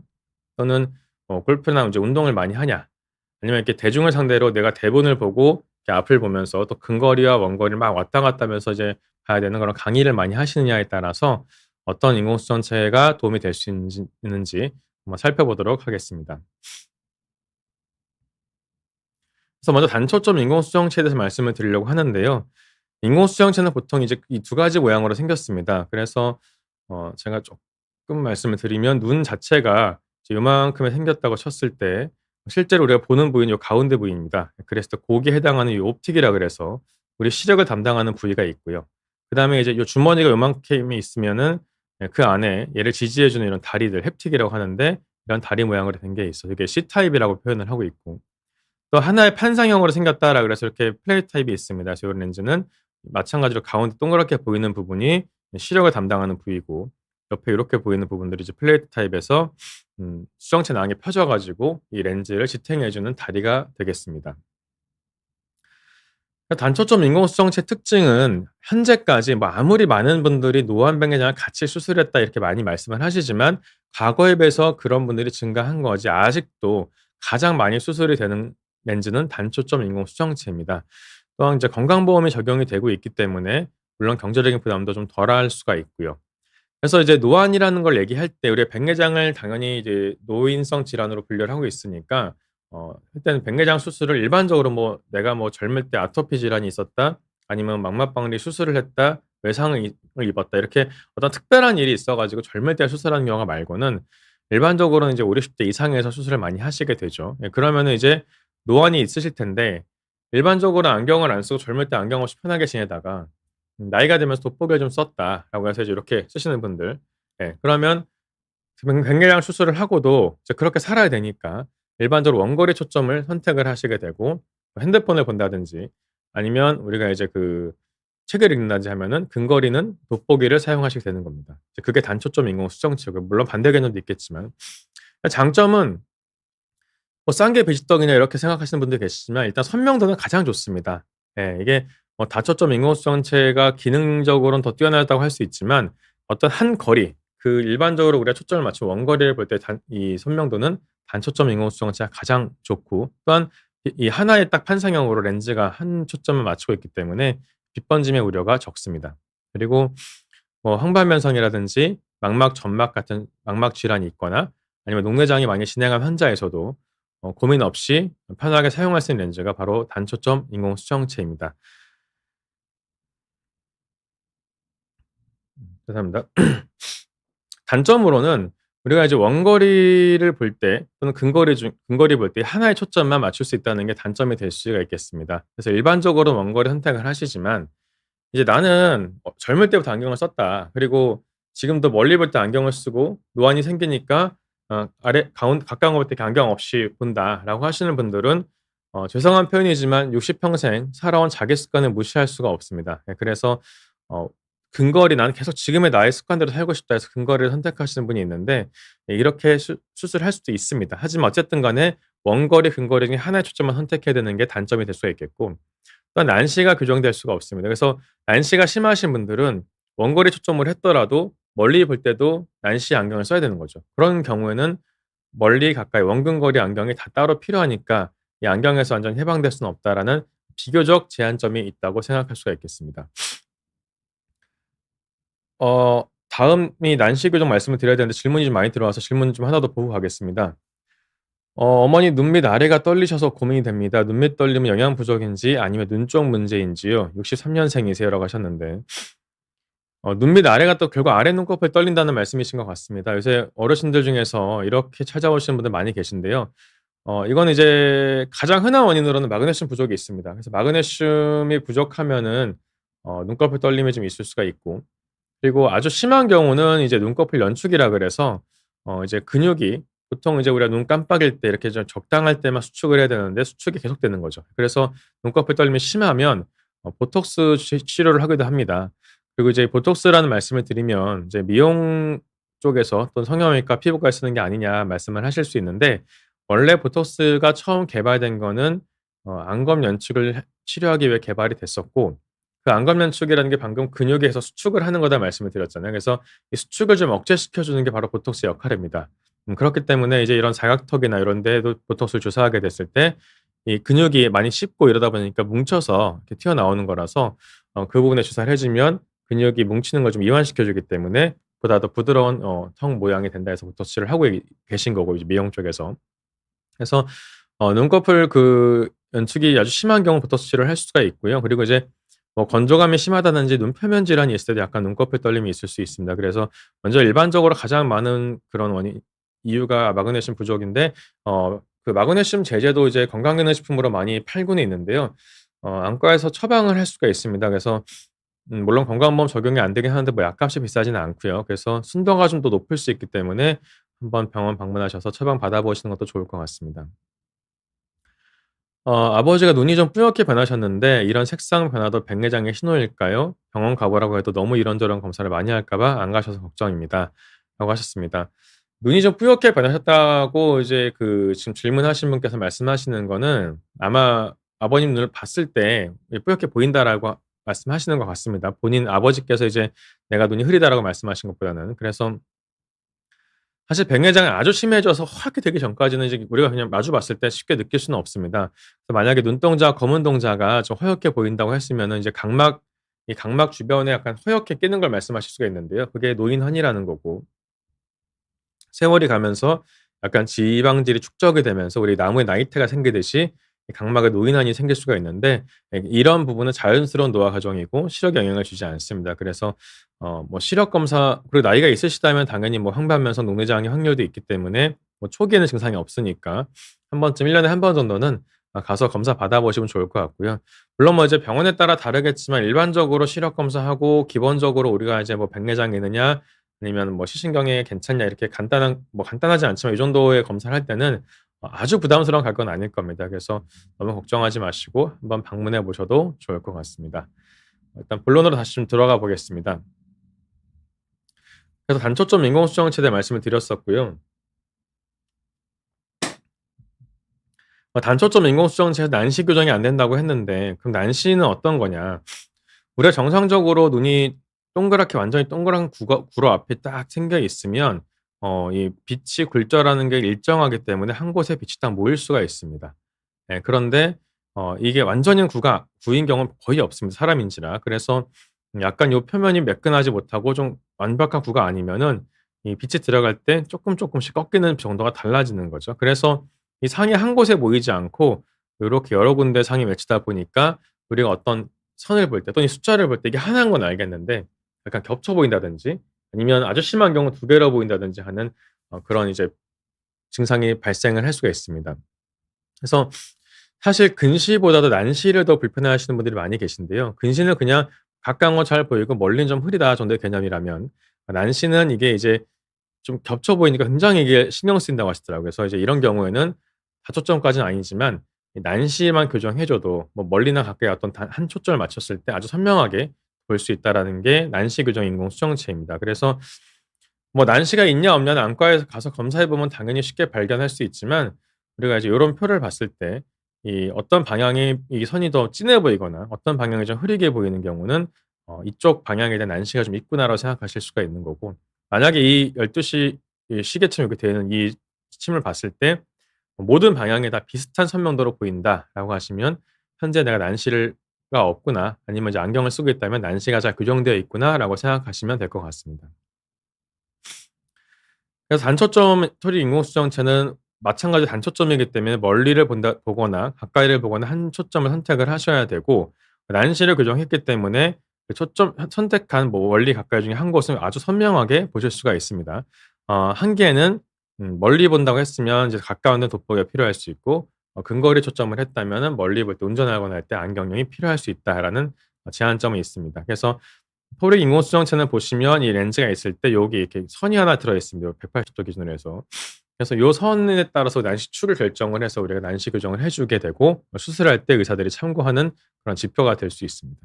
또는 골프나 이제 운동을 많이 하냐, 아니면 이렇게 대중을 상대로 내가 대본을 보고 이렇게 앞을 보면서 또 근거리와 원거리를 막 왔다 갔다 하면서 이제 봐야 되는 그런 강의를 많이 하시느냐에 따라서 어떤 인공수정체가 도움이 될 수 있는지 한번 살펴보도록 하겠습니다. 그래서 먼저 단초점 인공수정체에 대해서 말씀을 드리려고 하는데요. 인공수정체는 보통 이제 이 두 가지 모양으로 생겼습니다. 그래서 제가 조금 말씀을 드리면, 눈 자체가 이제 요만큼에 생겼다고 쳤을 때 실제로 우리가 보는 부위는 요 가운데 부위입니다. 그랬을 때 거기에 해당하는 이 옵틱이라 그래서 우리 시력을 담당하는 부위가 있고요. 그다음에 이제 요 주머니가 요만큼이 있으면은 그 안에 얘를 지지해 주는 이런 다리들, 햅틱이라고 하는데, 이런 다리 모양으로 된 게 있어요. 이게 C 타입이라고 표현을 하고 있고, 또 하나의 판상형으로 생겼다라 그래서 이렇게 플레이 타입이 있습니다. 그래서 요 렌즈는 마찬가지로 가운데 동그랗게 보이는 부분이 시력을 담당하는 부위고, 옆에 요렇게 보이는 부분들이 이제 플레이트 타입에서 수정체 나항에 펴져 가지고 이 렌즈를 지탱해 주는 다리가 되겠습니다. 단초점 인공수정체 특징은, 현재까지 뭐 아무리 많은 분들이 노안백내장을 같이 수술했다 이렇게 많이 말씀을 하시지만, 과거에 비해서 그런 분들이 증가한 거지 아직도 가장 많이 수술이 되는 렌즈는 단초점 인공수정체입니다. 또한 이제 건강보험이 적용이 되고 있기 때문에 물론 경제적인 부담도 좀 덜할 수가 있고요. 그래서 이제 노안이라는 걸 얘기할 때 우리가 백내장을 당연히 이제 노인성 질환으로 분류를 하고 있으니까, 일단 백내장 수술을 일반적으로 뭐 내가 뭐 젊을 때 아토피 질환이 있었다, 아니면 망막박리 수술을 했다, 외상을 입었다, 이렇게 어떤 특별한 일이 있어 가지고 젊을 때 수술하는 경우가 말고는 일반적으로는 이제 50-60대 이상에서 수술을 많이 하시게 되죠. 예, 그러면은 이제 노안이 있으실 텐데, 일반적으로 안경을 안 쓰고 젊을 때 안경 없이 편하게 지내다가 나이가 들면서 돋보기를 좀 썼다라고 해서 이제 이렇게 쓰시는 분들, 예, 그러면 백내장 수술을 하고도 이제 그렇게 살아야 되니까 일반적으로 원거리 초점을 선택을 하시게 되고, 뭐 핸드폰을 본다든지 아니면 우리가 이제 그 책을 읽는다든지 하면은 근거리는 돋보기를 사용하시게 되는 겁니다. 이제 그게 단초점 인공 수정체고요. 물론 반대 개념도 있겠지만, 장점은 뭐 싼 게 비지떡이냐 이렇게 생각하시는 분들이 계시지만, 일단 선명도는 가장 좋습니다. 예, 이게 다초점 인공수정체가 기능적으로는 더 뛰어나다고 할 수 있지만, 어떤 한 거리, 그 일반적으로 우리가 초점을 맞춘 원거리를 볼 때 이 선명도는 단초점 인공수정체가 가장 좋고, 또한 이 하나의 딱 판상형으로 렌즈가 한 초점을 맞추고 있기 때문에 빛 번짐의 우려가 적습니다. 그리고 뭐 황반변성이라든지 망막 점막 같은 망막 질환이 있거나, 아니면 녹내장이 많이 진행한 환자에서도 고민 없이 편하게 사용할 수 있는 렌즈가 바로 단초점 인공 수정체입니다. 죄송합니다. 단점으로는 우리가 이제 원거리를 볼 때 또는 근거리 볼 때 하나의 초점만 맞출 수 있다는 게 단점이 될 수가 있겠습니다. 그래서 일반적으로 원거리 선택을 하시지만 이제 '나는 젊을 때부터 안경을 썼다. 그리고 지금도 멀리 볼 때 안경을 쓰고 노안이 생기니까 아래 가운 가까운 거 볼 때 안경 없이 본다.'라고 하시는 분들은 죄송한 표현이지만 60 평생 살아온 자기 습관을 무시할 수가 없습니다. 예 그래서 어 근거리 '나는 계속 지금의 나의 습관대로 살고 싶다.' 해서 근거리를 선택하시는 분이 있는데 예 이렇게 수술할 수도 있습니다. 하지만 어쨌든 간에 원거리, 근거리 중에 하나의 초점만 선택해야 되는 게 단점이 될 수가 있겠고 또한 난시가 교정될 수가 없습니다. 그래서 난시가 심하신 분들은 원거리 초점을 했더라도 멀리 볼 때도 난시 안경을 써야 되는 거죠. 그런 경우에는 멀리 가까이 원근거리 안경이 다 따로 필요하니까 이 안경에서 완전히 해방될 수는 없다라는 비교적 제한점이 있다고 생각할 수가 있겠습니다. 다음이 난시 교정 말씀을 드려야 되는데 질문이 좀 많이 들어와서 질문 좀 하나 더 보고 가겠습니다. 어머니 눈 밑 아래가 떨리셔서 고민이 됩니다. 눈 밑 떨림은 영양 부족인지 아니면 눈 쪽 문제인지요? 63 년생이세요라고 하셨는데 눈 밑 아래가 또 결국 아래 눈꺼풀이 떨린다는 말씀이신 것 같습니다. 요새 어르신들 중에서 이렇게 찾아오시는 분들 많이 계신데요. 이건 이제 가장 흔한 원인으로는 마그네슘 부족이 있습니다. 그래서 마그네슘이 부족하면은 눈꺼풀 떨림이 좀 있을 수가 있고 그리고 아주 심한 경우는 이제 눈꺼풀 연축이라 그래서 이제 근육이 보통 이제 우리가 눈 깜빡일 때 이렇게 좀 적당할 때만 수축을 해야 되는데 수축이 계속되는 거죠. 그래서 눈꺼풀 떨림이 심하면 보톡스 치료를 하기도 합니다. 그리고 이제 보톡스라는 말씀을 드리면 이제 미용 쪽에서 또는 성형외과 피부과에 쓰는 게 아니냐 말씀을 하실 수 있는데 원래 보톡스가 처음 개발된 거는 안검 연축을 치료하기 위해 개발이 됐었고 그 안검 연축이라는 게 방금 근육에서 수축을 하는 거다 말씀을 드렸잖아요. 그래서 이 수축을 좀 억제시켜 주는 게 바로 보톡스의 역할입니다. 그렇기 때문에 이제 이런 자각턱이나 이런 데에도 보톡스를 주사하게 됐을 때 이 근육이 많이 씹고 이러다 보니까 뭉쳐서 이렇게 튀어나오는 거라서 그 부분에 주사를 해 주면 근육이 뭉치는 걸 좀 이완시켜 주기 때문에 보다 더 부드러운 턱 모양이 된다 해서 보톡스를 하고 계신 거고 이제 미용 쪽에서. 그래서 눈꺼풀 그 연축이 아주 심한 경우 보톡스 치료를 할 수가 있고요. 그리고 이제 뭐 건조감이 심하다든지 눈 표면 질환이 있을 때도 약간 눈꺼풀 떨림이 있을 수 있습니다. 그래서 먼저 일반적으로 가장 많은 그런 이유가 마그네슘 부족인데 그 마그네슘 제제도 이제 건강기능식품으로 많이 팔고는 있는데요. 안과에서 처방을 할 수가 있습니다. 그래서 물론 건강보험 적용이 안 되긴 하는데 뭐 약값이 비싸지는 않고요. 그래서 순도가 좀 더 높을 수 있기 때문에 한번 병원 방문하셔서 처방 받아보시는 것도 좋을 것 같습니다. 아버지가 눈이 좀 뿌옇게 변하셨는데 "이런 색상 변화도 백내장의 신호일까요? 병원 가 보라고 해도 너무 이런저런 검사를 많이 할까 봐 안 가셔서 걱정입니다."라고 하셨습니다. 눈이 좀 뿌옇게 변하셨다고 이제 그 지금 질문하신 분께서 말씀하시는 거는 아마 아버님 눈을 봤을 때 예 "뿌옇게 보인다."라고 말씀하시는 것 같습니다. 본인 아버지께서 이제 "내가 눈이 흐리다."라고 말씀하신 것보다는. 그래서 사실 백내장이 아주 심해져서 허옇게 되기 전까지는 이제 우리가 그냥 마주 봤을 때 쉽게 느낄 수는 없습니다. 그래서 만약에 눈동자, 검은 동자가 좀 허옇게 보인다고 했으면은 이제 이 각막 주변에 약간 허옇게 끼는 걸 말씀하실 수가 있는데요. 그게 노인환이라는 거고 세월이 가면서 약간 지방질이 축적이 되면서 우리 나무에 나이테가 생기듯이 이 각막에 노인환이 생길 수가 있는데 예 이런 부분은 자연스러운 노화 과정이고 시력에 영향을 주지 않습니다. 그래서 뭐 시력 검사 그리고 나이가 있으시다면 당연히 뭐 황반면성 녹내장의 확률도 있기 때문에 뭐 초기에는 증상이 없으니까 한 번쯤 1 년에 한 번 정도는 가서 검사 받아 보시면 좋을 것 같고요. 물론 뭐 이제 병원에 따라 다르겠지만 일반적으로 시력 검사하고 기본적으로 우리가 이제 뭐 백내장이 있느냐 아니면 뭐 시신경에 괜찮냐 이렇게 간단하지 않지만 이 정도의 검사를 할 때는 아주 부담스러운 갈 건 아닐 겁니다. 그래서 너무 걱정하지 마시고 한번 방문해 보셔도 좋을 것 같습니다. 일단 본론으로 다시 좀 들어가 보겠습니다. 그래서 단초점 인공수정체에 대해 말씀을 드렸었고요. 단초점 인공수정체에서 난시 교정이 안 된다고 했는데 그럼 난시는 어떤 거냐? 우리가 정상적으로 눈이 동그랗게 완전히 동그란 구로 앞에 딱 생겨 있으면 이 빛이 굴절하는 게 일정하기 때문에 한 곳에 빛이 딱 모일 수가 있습니다. 예 그런데 이게 완전히 구인 경우는 거의 없습니다, 사람인지라. 그래서 약간 요 표면이 매끈하지 못하고 좀 완벽한 구가 아니면은 이 빛이 들어갈 때 쪼끔씩 꺾이는 정도가 달라지는 거죠. 그래서 이 상이 한 곳에 모이지 않고 요렇게 여러 군데 상이 맺히다 보니까 우리가 어떤 선을 볼 때 또는 이 숫자를 볼 때 이게 하나인 건 알겠는데 약간 겹쳐 보인다든지 아니면 아주 심한 경우 두 개로 보인다든지 하는 그런 이제 증상이 발생을 할 수가 있습니다. 그래서 사실 근시보다도 난시를 더 불편해하시는 분들이 많이 계신데요. 근시는 그냥 가까운 건 잘 보이고 멀리는 좀 흐리다 정도의 개념이라면 난시는 이게 이제 좀 겹쳐 보이니까 굉장히 이게 신경 쓰인다고 하시더라고요. 그래서 이제 이런 경우에는 다초점까지는 아니지만 이 난시만 교정해 줘도 뭐 멀리나 가까이 어떤 단 한 초점을 맞췄을 때 아주 선명하게 볼 수 있다라는 게 난시 교정 인공 수정체입니다. 그래서 뭐 난시가 있냐 없냐는 안과에 가서 검사해 보면 당연히 쉽게 발견할 수 있지만 우리가 이제 요런 표를 봤을 때 이 어떤 방향이 이 선이 더 진해 보이거나 어떤 방향이 좀 흐리게 보이는 경우는 '이쪽 방향에 대한 난시가 좀 있구나.'라고 생각하실 수가 있는 거고 만약에 이 12시 이 시계점 이렇게 되는 이 침을 봤을 때 '모든 방향에 다 비슷한 선명도로 보인다.'라고 하시면 '현재 내가 난시를 가 없구나.' 아니면 이제 '안경을 쓰고 있다면 난시가 잘 교정되어 있구나.'라고 생각하시면 될 것 같습니다. 그래서 단초점 처리 인공수정체는 마찬가지로 단초점이기 때문에 멀리를 본다 보거나 가까이를 보거나 한 초점을 선택을 하셔야 되고 난시를 교정했기 때문에 그 초점 선택한 뭐 멀리 가까이 중에 한 곳은 아주 선명하게 보실 수가 있습니다. 한계는 멀리 본다고 했으면 이제 가까운 데 돋보기가 필요할 수 있고 근거리 초점을 했다면은 멀리 볼 때 운전하거나 할 때 안경용이 필요할 수 있다라는 제한점이 있습니다. 그래서 토릭 인공수정체는 보시면 이 렌즈가 있을 때 여기 이렇게 선이 하나 들어 있습니다. 180도 기준으로 해서. 그래서 요 선에 따라서 난시추를 결정을 해서 우리가 난시 교정을 해 주게 되고 수술할 때 의사들이 참고하는 그런 지표가 될 수 있습니다.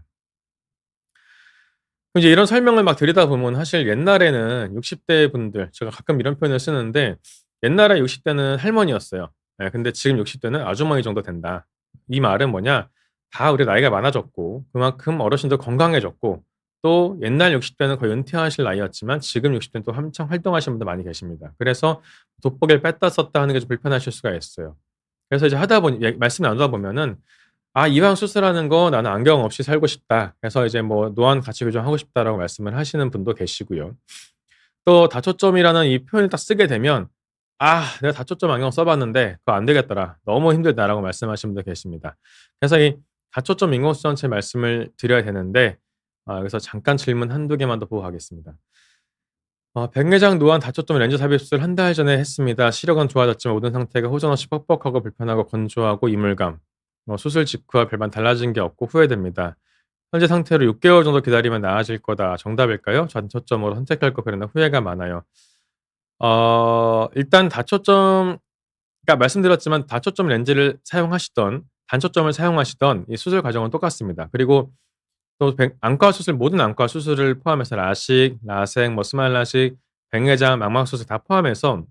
이제 이런 설명을 막 드리다 보면 사실 옛날에는 60대 분들 제가 가끔 이런 표현을 쓰는데 옛날에 60 대는 할머니였어요. 예 근데 지금 60 대는 아주머니 정도 된다. 이 말은 뭐냐? 다 우리 나이가 많아졌고 그만큼 어르신도 건강해졌고 또 옛날 60 대는 거의 은퇴하실 나이였지만 지금 60 대는 또 한창 활동하시는 분들 많이 계십니다. 그래서 돋보기를 뺐다 썼다 하는 게 좀 불편하실 수가 있어요. 그래서 이제 하다 보니 말씀 나누다 보면은 "아 이왕 수술하는 거 나는 안경 없이 살고 싶다." 그래서 이제 뭐 "노안 가치 교정하고 싶다."라고 말씀을 하시는 분도 계시고요. 또 다초점이라는 이 표현을 딱 쓰게 되면 "아 내가 다초점 안경 써 봤는데 그거 안 되겠더라. 너무 힘들다."라고 말씀하시는 분도 계십니다. 그래서 이 다초점 인공수정체 말씀을 드려야 되는데 여기서 잠깐 질문 한두 개만 더 보고 가겠습니다. 백내장 노안 다초점 렌즈 삽입 수술 한 달 전에 했습니다. 시력은 좋아졌지만 모든 상태가 호전 없이 뻑뻑하고 불편하고 건조하고 이물감. 수술 직후와 별반 달라진 게 없고 후회됩니다. 현재 상태로 6개월 정도 기다리면 나아질 거다. 정답일까요? 단초점으로 선택할 거 그러나 후회가 많아요. 일단 다초점 그러니까 말씀드렸지만 다초점 렌즈를 사용하시던 단초점을 사용하시던 이 수술 과정은 똑같습니다. 그리고 또 안과 수술 모든 안과 수술을 포함해서 라식, 라섹, 뭐 스마일 라식, 백내장, 망막 수술 다 포함해서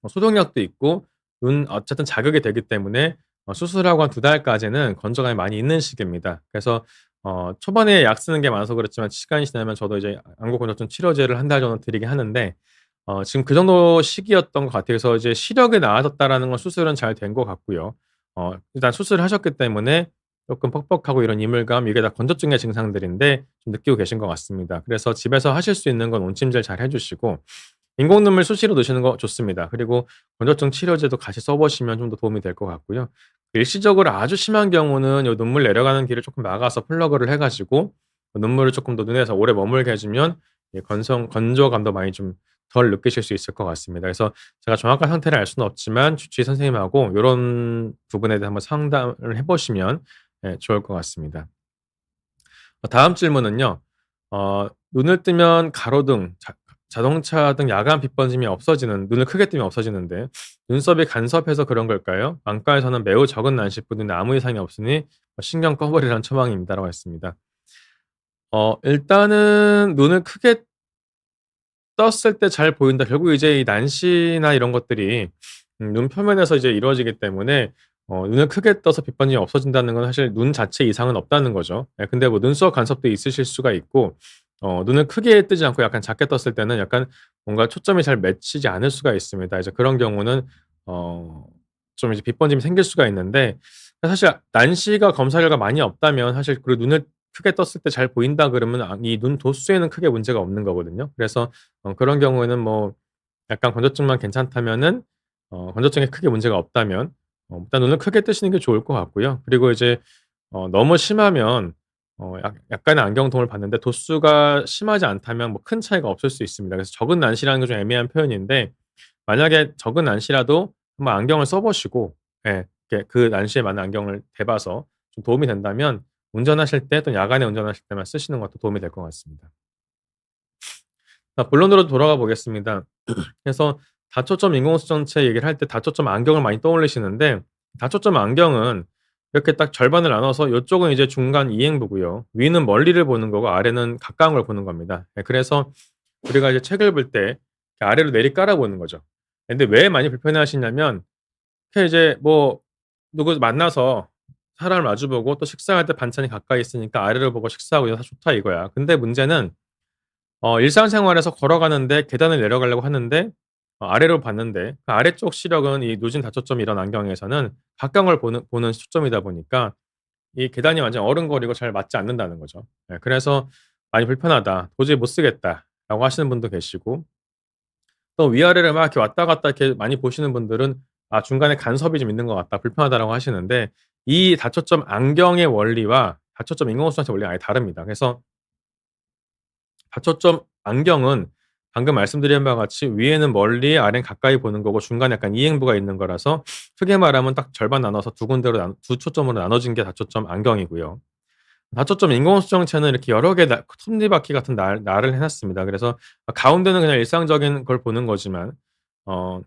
소독약도 있고 눈 어쨌든 자극이 되기 때문에 수술하고 한 2달까지는 건조감이 많이 있는 시기입니다. 그래서 초반에 약 쓰는 게 많아서 그렇지만 시간이 지나면 저도 이제 안구 건조증 치료제를 한 달 정도 드리긴 하는데 지금 그 정도 시기였던 것 같아요. 그래서 이제 시력이 나아졌다라는 건 수술은 잘 된 것 같고요. 일단 수술을 하셨기 때문에 쪼끔 뻑뻑하고 이런 이물감 이게 다 건조증의 증상들인데 좀 느끼고 계신 것 같습니다. 그래서 집에서 하실 수 있는 건 온찜질 잘 해 주시고 인공 눈물 수시로 넣으시는 거 좋습니다. 그리고 건조증 치료제도 같이 써 보시면 좀 더 도움이 될 것 같고요. 일시적으로 아주 심한 경우는 요 눈물 내려가는 길을 쪼끔 막아서 플러그를 해 가지고 눈물을 쪼끔 더 눈에서 오래 머물게 해 주면 이 건조감도 많이 좀 덜 느끼실 수 있을 것 같습니다. 그래서 제가 정확한 상태를 알 수는 없지만 주치의 선생님하고 요런 부분에 대해 한번 상담을 해 보시면 좋을 것 같습니다. 다음 질문은요. 눈을 뜨면 가로등, 자동차 등 야간 빛번짐이 없어지는 눈을 크게 뜨면 없어지는데 눈썹이 간섭해서 그런 걸까요? 안과에서는 매우 적은 난시뿐인데 아무 이상이 없으니 신경 꺼버리라는 처방입니다."라고 했습니다. 일단은 눈을 크게 떴을 때 잘 보인다. 결국 이제 이 난시나 이런 것들이 눈 표면에서 이제 이루어지기 때문에 눈을 크게 떠서 빛반점이 없어진다는 건 사실 눈 자체 이상은 없다는 거죠. 예 근데 뭐 눈썹 간섭도 있으실 수가 있고 눈을 크게 뜨지 않고 약간 작게 떴을 때는 약간 뭔가 초점이 잘 맺히지 않을 수가 있습니다. 이제 그런 경우는 어 좀 이제 빛번짐이 생길 수가 있는데 사실 난시가 검사 결과 많이 없다면 사실 그 눈을 크게 떴을 때 잘 보인다 그러면 이 눈 도수에는 크게 문제가 없는 거거든요. 그래서 그런 경우에는 뭐 약간 건조증만 괜찮다면은 건조증에 크게 문제가 없다면 일단 눈을 크게 뜨시는 게 좋을 것 같고요. 그리고 이제 너무 심하면 약간의 안경도움을 받는데 도수가 심하지 않다면 뭐 큰 차이가 없을 수 있습니다. 그래서 적은 난시라는 게 좀 애매한 표현인데 만약에 적은 난시라도 한번 안경을 써 보시고 예 이렇게 그 난시에 맞는 안경을 대 봐서 좀 도움이 된다면 운전하실 때 또 야간에 운전하실 때만 쓰시는 것도 도움이 될 것 같습니다. 본론으로 돌아가 보겠습니다. 그래서 다초점 인공수정체 얘기를 할 때 다초점 안경을 많이 떠올리시는데 다초점 안경은 이렇게 딱 절반을 나눠서 요쪽은 이제 중간 이행부고요. 위는 멀리를 보는 거고 아래는 가까운 걸 보는 겁니다. 예 그래서 우리가 이제 책을 볼 때 아래로 내리 깔아 보는 거죠. 근데 왜 많이 불편해하시냐면 이렇게 이제 뭐 누구 만나서 사람을 마주 보고 또 식사할 때 반찬이 가까이 있으니까 아래를 보고 식사하고 이래서 좋다 이거야. 근데 문제는 일상생활에서 걸어가는데 계단을 내려가려고 하는데 아래로 봤는데 그 아래쪽 시력은 이 노진 다초점 이런 안경에서는 가까운 걸 보는 초점이다 보니까 이 계단이 완전 어른거리고 잘 맞지 않는다는 거죠. 예 그래서 "많이 불편하다. 도저히 못 쓰겠다."라고 하시는 분도 계시고 또 위아래를 막 이렇게 왔다 갔다 이렇게 많이 보시는 분들은 "아 중간에 간섭이 좀 있는 것 같다. 불편하다."라고 하시는데 이 다초점 안경의 원리와 다초점 인공수정체 원리가 아예 다릅니다. 그래서 다초점 안경은 방금 말씀드린 바와 같이 위에는 멀리 아래는 가까이 보는 거고 중간에 약간 이행부가 있는 거라서 크게 말하면 딱 절반 나눠서 두 군데로 두 초점으로 나눠진 게 다초점 안경이고요. 다초점 인공수정체는 이렇게 여러 개 톱니바퀴 같은 날을 해 놨습니다. 그래서 가운데는 그냥 일상적인 걸 보는 거지만 어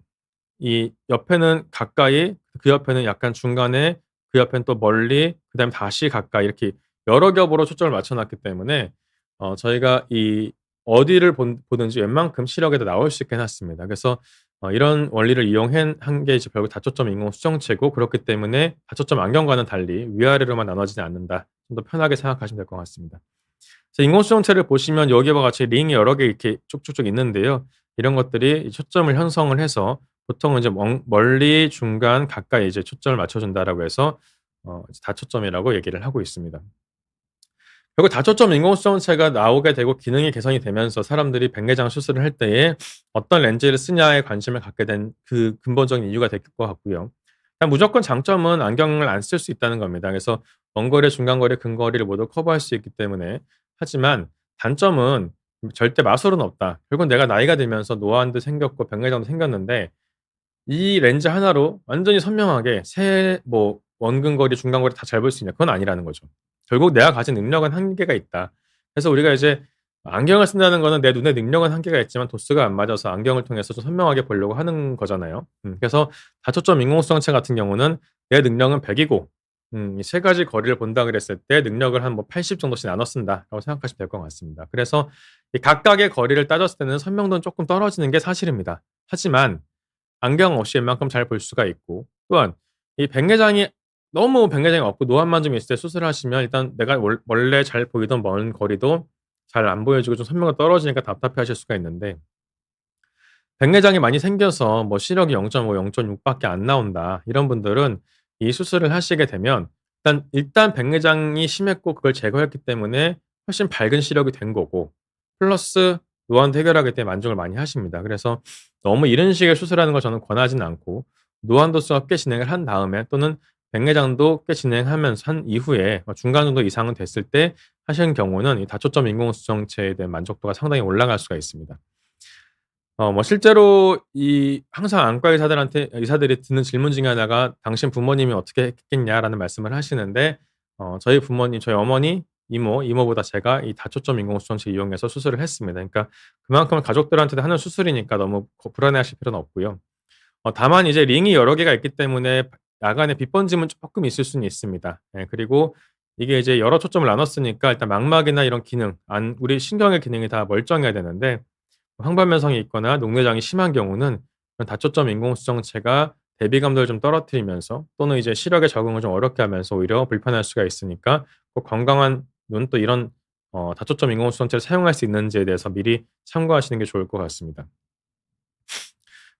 이 옆에는 가까이 그 옆에는 약간 중간에 그 옆에는 또 멀리 그다음에 다시 가까이 이렇게 여러 겹으로 초점을 맞춰 놨기 때문에 저희가 이 어디를 보든지 웬만큼 시력에도 나올 수 있게 해 놨습니다. 그래서 이런 원리를 이용한 한 게 이제 결국 다초점 인공 수정체고 그렇기 때문에 다초점 안경과는 달리 위아래로만 나눠지지 않는다. 좀 더 편하게 생각하시면 될 것 같습니다. 그래서 인공 수정체를 보시면 여기와 같이 링이 여러 개 이렇게 쭉쭉쭉 있는데요. 이런 것들이 이 초점을 형성을 해서 보통은 이제 멀리, 중간, 가까이 이제 초점을 맞춰 준다라고 해서 이제 다초점이라고 얘기를 하고 있습니다. 결국 다초점 인공수정체가 나오게 되고 기능이 개선이 되면서 사람들이 백내장 수술을 할 때에 어떤 렌즈를 쓰냐에 관심을 갖게 된 그 근본적인 이유가 될 것 같고요. 그냥 무조건 장점은 안경을 안 쓸 수 있다는 겁니다. 그래서 먼 거리, 중간 거리, 근 거리를 모두 커버할 수 있기 때문에 하지만 단점은 절대 마술은 없다. 결국은 내가 나이가 들면서 노안도 생겼고 백내장도 생겼는데 이 렌즈 하나로 완전히 선명하게 세 뭐 원근거리, 중간거리 다 잘 볼 수 있냐 그건 아니라는 거죠. 결국 내가 가진 능력은 한계가 있다. 그래서 우리가 이제 안경을 쓴다는 거는 내 눈의 능력은 한계가 있지만 도수가 안 맞아서 안경을 통해서 좀 선명하게 보려고 하는 거잖아요. 그래서 다초점 인공수정체 같은 경우는 내 능력은 100 이고 이 세 가지 거리를 본다 그랬을 때 능력을 한 뭐 80 정도씩 나눠 쓴다라고 생각하시면 될 것 같습니다. 그래서 이 각각의 거리를 따졌을 때는 선명도는 쪼끔 떨어지는 게 사실입니다. 하지만 안경 없이 웬만큼 잘 볼 수가 있고 또한 이 백내장이 너무 백내장이 없고 노안만 좀 있을 때 수술을 하시면 일단 내가 원래 잘 보이던 먼 거리도 잘 안 보여지고 좀 선명도가 떨어지니까 답답해하실 수가 있는데 백내장이 많이 생겨서 뭐 시력이 0.5, 0.6 밖에 안 나온다. 이런 분들은 이 수술을 하시게 되면 일단 백내장이 심했고 그걸 제거했기 때문에 훨씬 밝은 시력이 된 거고 플러스 노안도 해결하기 때문에 만족을 많이 하십니다. 그래서 너무 이런 식의 수술하는 걸 저는 권하지는 않고 노안 도수가 꽤 진행을 한 다음에 또는 백내장도 꽤 진행하면서 한 이후에 중간 정도 이상은 됐을 때 하시는 경우는 이 다초점 인공수정체에 대한 만족도가 상당히 올라갈 수가 있습니다. 뭐 실제로 이 항상 안과 의사들이 듣는 질문 중에 하나가 "당신 부모님이 어떻게 했겠냐?"라는 말씀을 하시는데 저희 부모님, 저희 어머니, 이모보다 제가 이 다초점 인공수정체 이용해서 수술을 했습니다. 그러니까 그만큼 가족들한테도 하는 수술이니까 너무 불안해하실 필요는 없고요. 다만 이제 링이 여러 개가 있기 때문에 야간에 빛 번짐은 쪼끔 있을 수는 있습니다. 예 그리고 이게 이제 여러 초점을 나눴으니까 일단 망막이나 이런 기능 우리 신경의 기능이 다 멀쩡해야 되는데 황반변성이 있거나 녹내장이 심한 경우는 그런 다초점 인공수정체가 대비감도를 좀 떨어뜨리면서 또는 이제 시력에 적응을 좀 어렵게 하면서 오히려 불편할 수가 있으니까 꼭 건강한 눈 또 이런 다초점 인공수정체를 사용할 수 있는지에 대해서 미리 참고하시는 게 좋을 것 같습니다.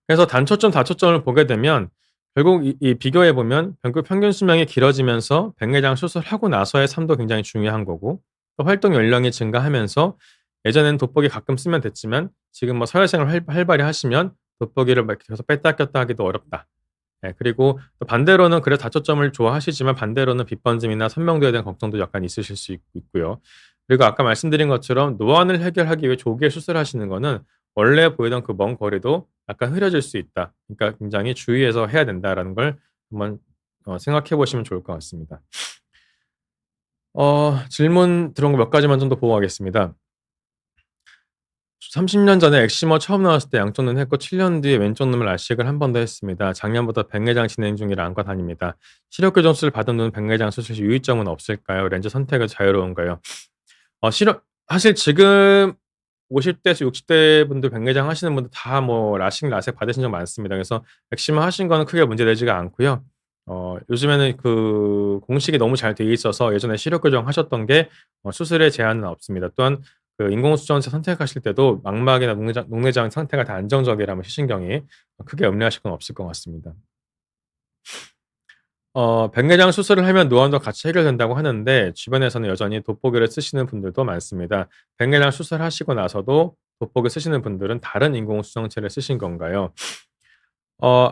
그래서 단초점, 다초점을 보게 되면 결국 이 비교해 보면 평균 수명이 길어지면서 백내장 수술하고 나서의 삶도 굉장히 중요한 거고 또 활동 연령이 증가하면서 예전에는 돋보기 가끔 쓰면 됐지만 지금 뭐 사회생활 활발히 하시면 돋보기를 막 계속 뺐다 꼈다 하기도 어렵다. 예, 그리고 또 반대로는 그래도 다초점을 좋아하시지만 반대로는 빛번짐이나 선명도에 대한 걱정도 약간 있으실 수 있고요. 그리고 아까 말씀드린 것처럼 노안을 해결하기 위해 조기에 수술하시는 거는 원래 보이던 그 먼 거리도 약간 흐려질 수 있다. 그러니까 굉장히 주의해서 해야 된다라는 걸 한번 생각해 보시면 좋을 것 같습니다. 질문 들어온 거 몇 가지만 좀 더 보고 가겠습니다. 30년 전에 엑시머 처음 나왔을 때 양쪽 눈 했고 7년 뒤에 왼쪽 눈을 라식을 한 번 더 했습니다. 작년부터 백내장 진행 중이라 안과 다닙니다. 시력 교정 수술 받은 눈 백내장 수술 시 유의점은 없을까요? 렌즈 선택은 자유로운가요? 실험 사실 지금 50대에서 60대 분들 백내장 하시는 분들 다 뭐 라식, 라섹 받으신 적 많습니다. 그래서 엑시머 하신 거는 크게 문제되지가 않고요. 요즘에는 그 공식이 너무 잘 돼 있어서 예전에 시력 교정 하셨던 게 수술에 제한은 없습니다. 또한 그 인공수정체 선택하실 때도 망막이나 녹내장 상태가 다 안정적이라면 시신경이 크게 염려하실 건 없을 것 같습니다. 백내장 수술을 하면 노안도 같이 해결된다고 하는데 주변에서는 여전히 돋보기를 쓰시는 분들도 많습니다. 백내장 수술하시고 나서도 돋보기 쓰시는 분들은 다른 인공수정체를 쓰신 건가요?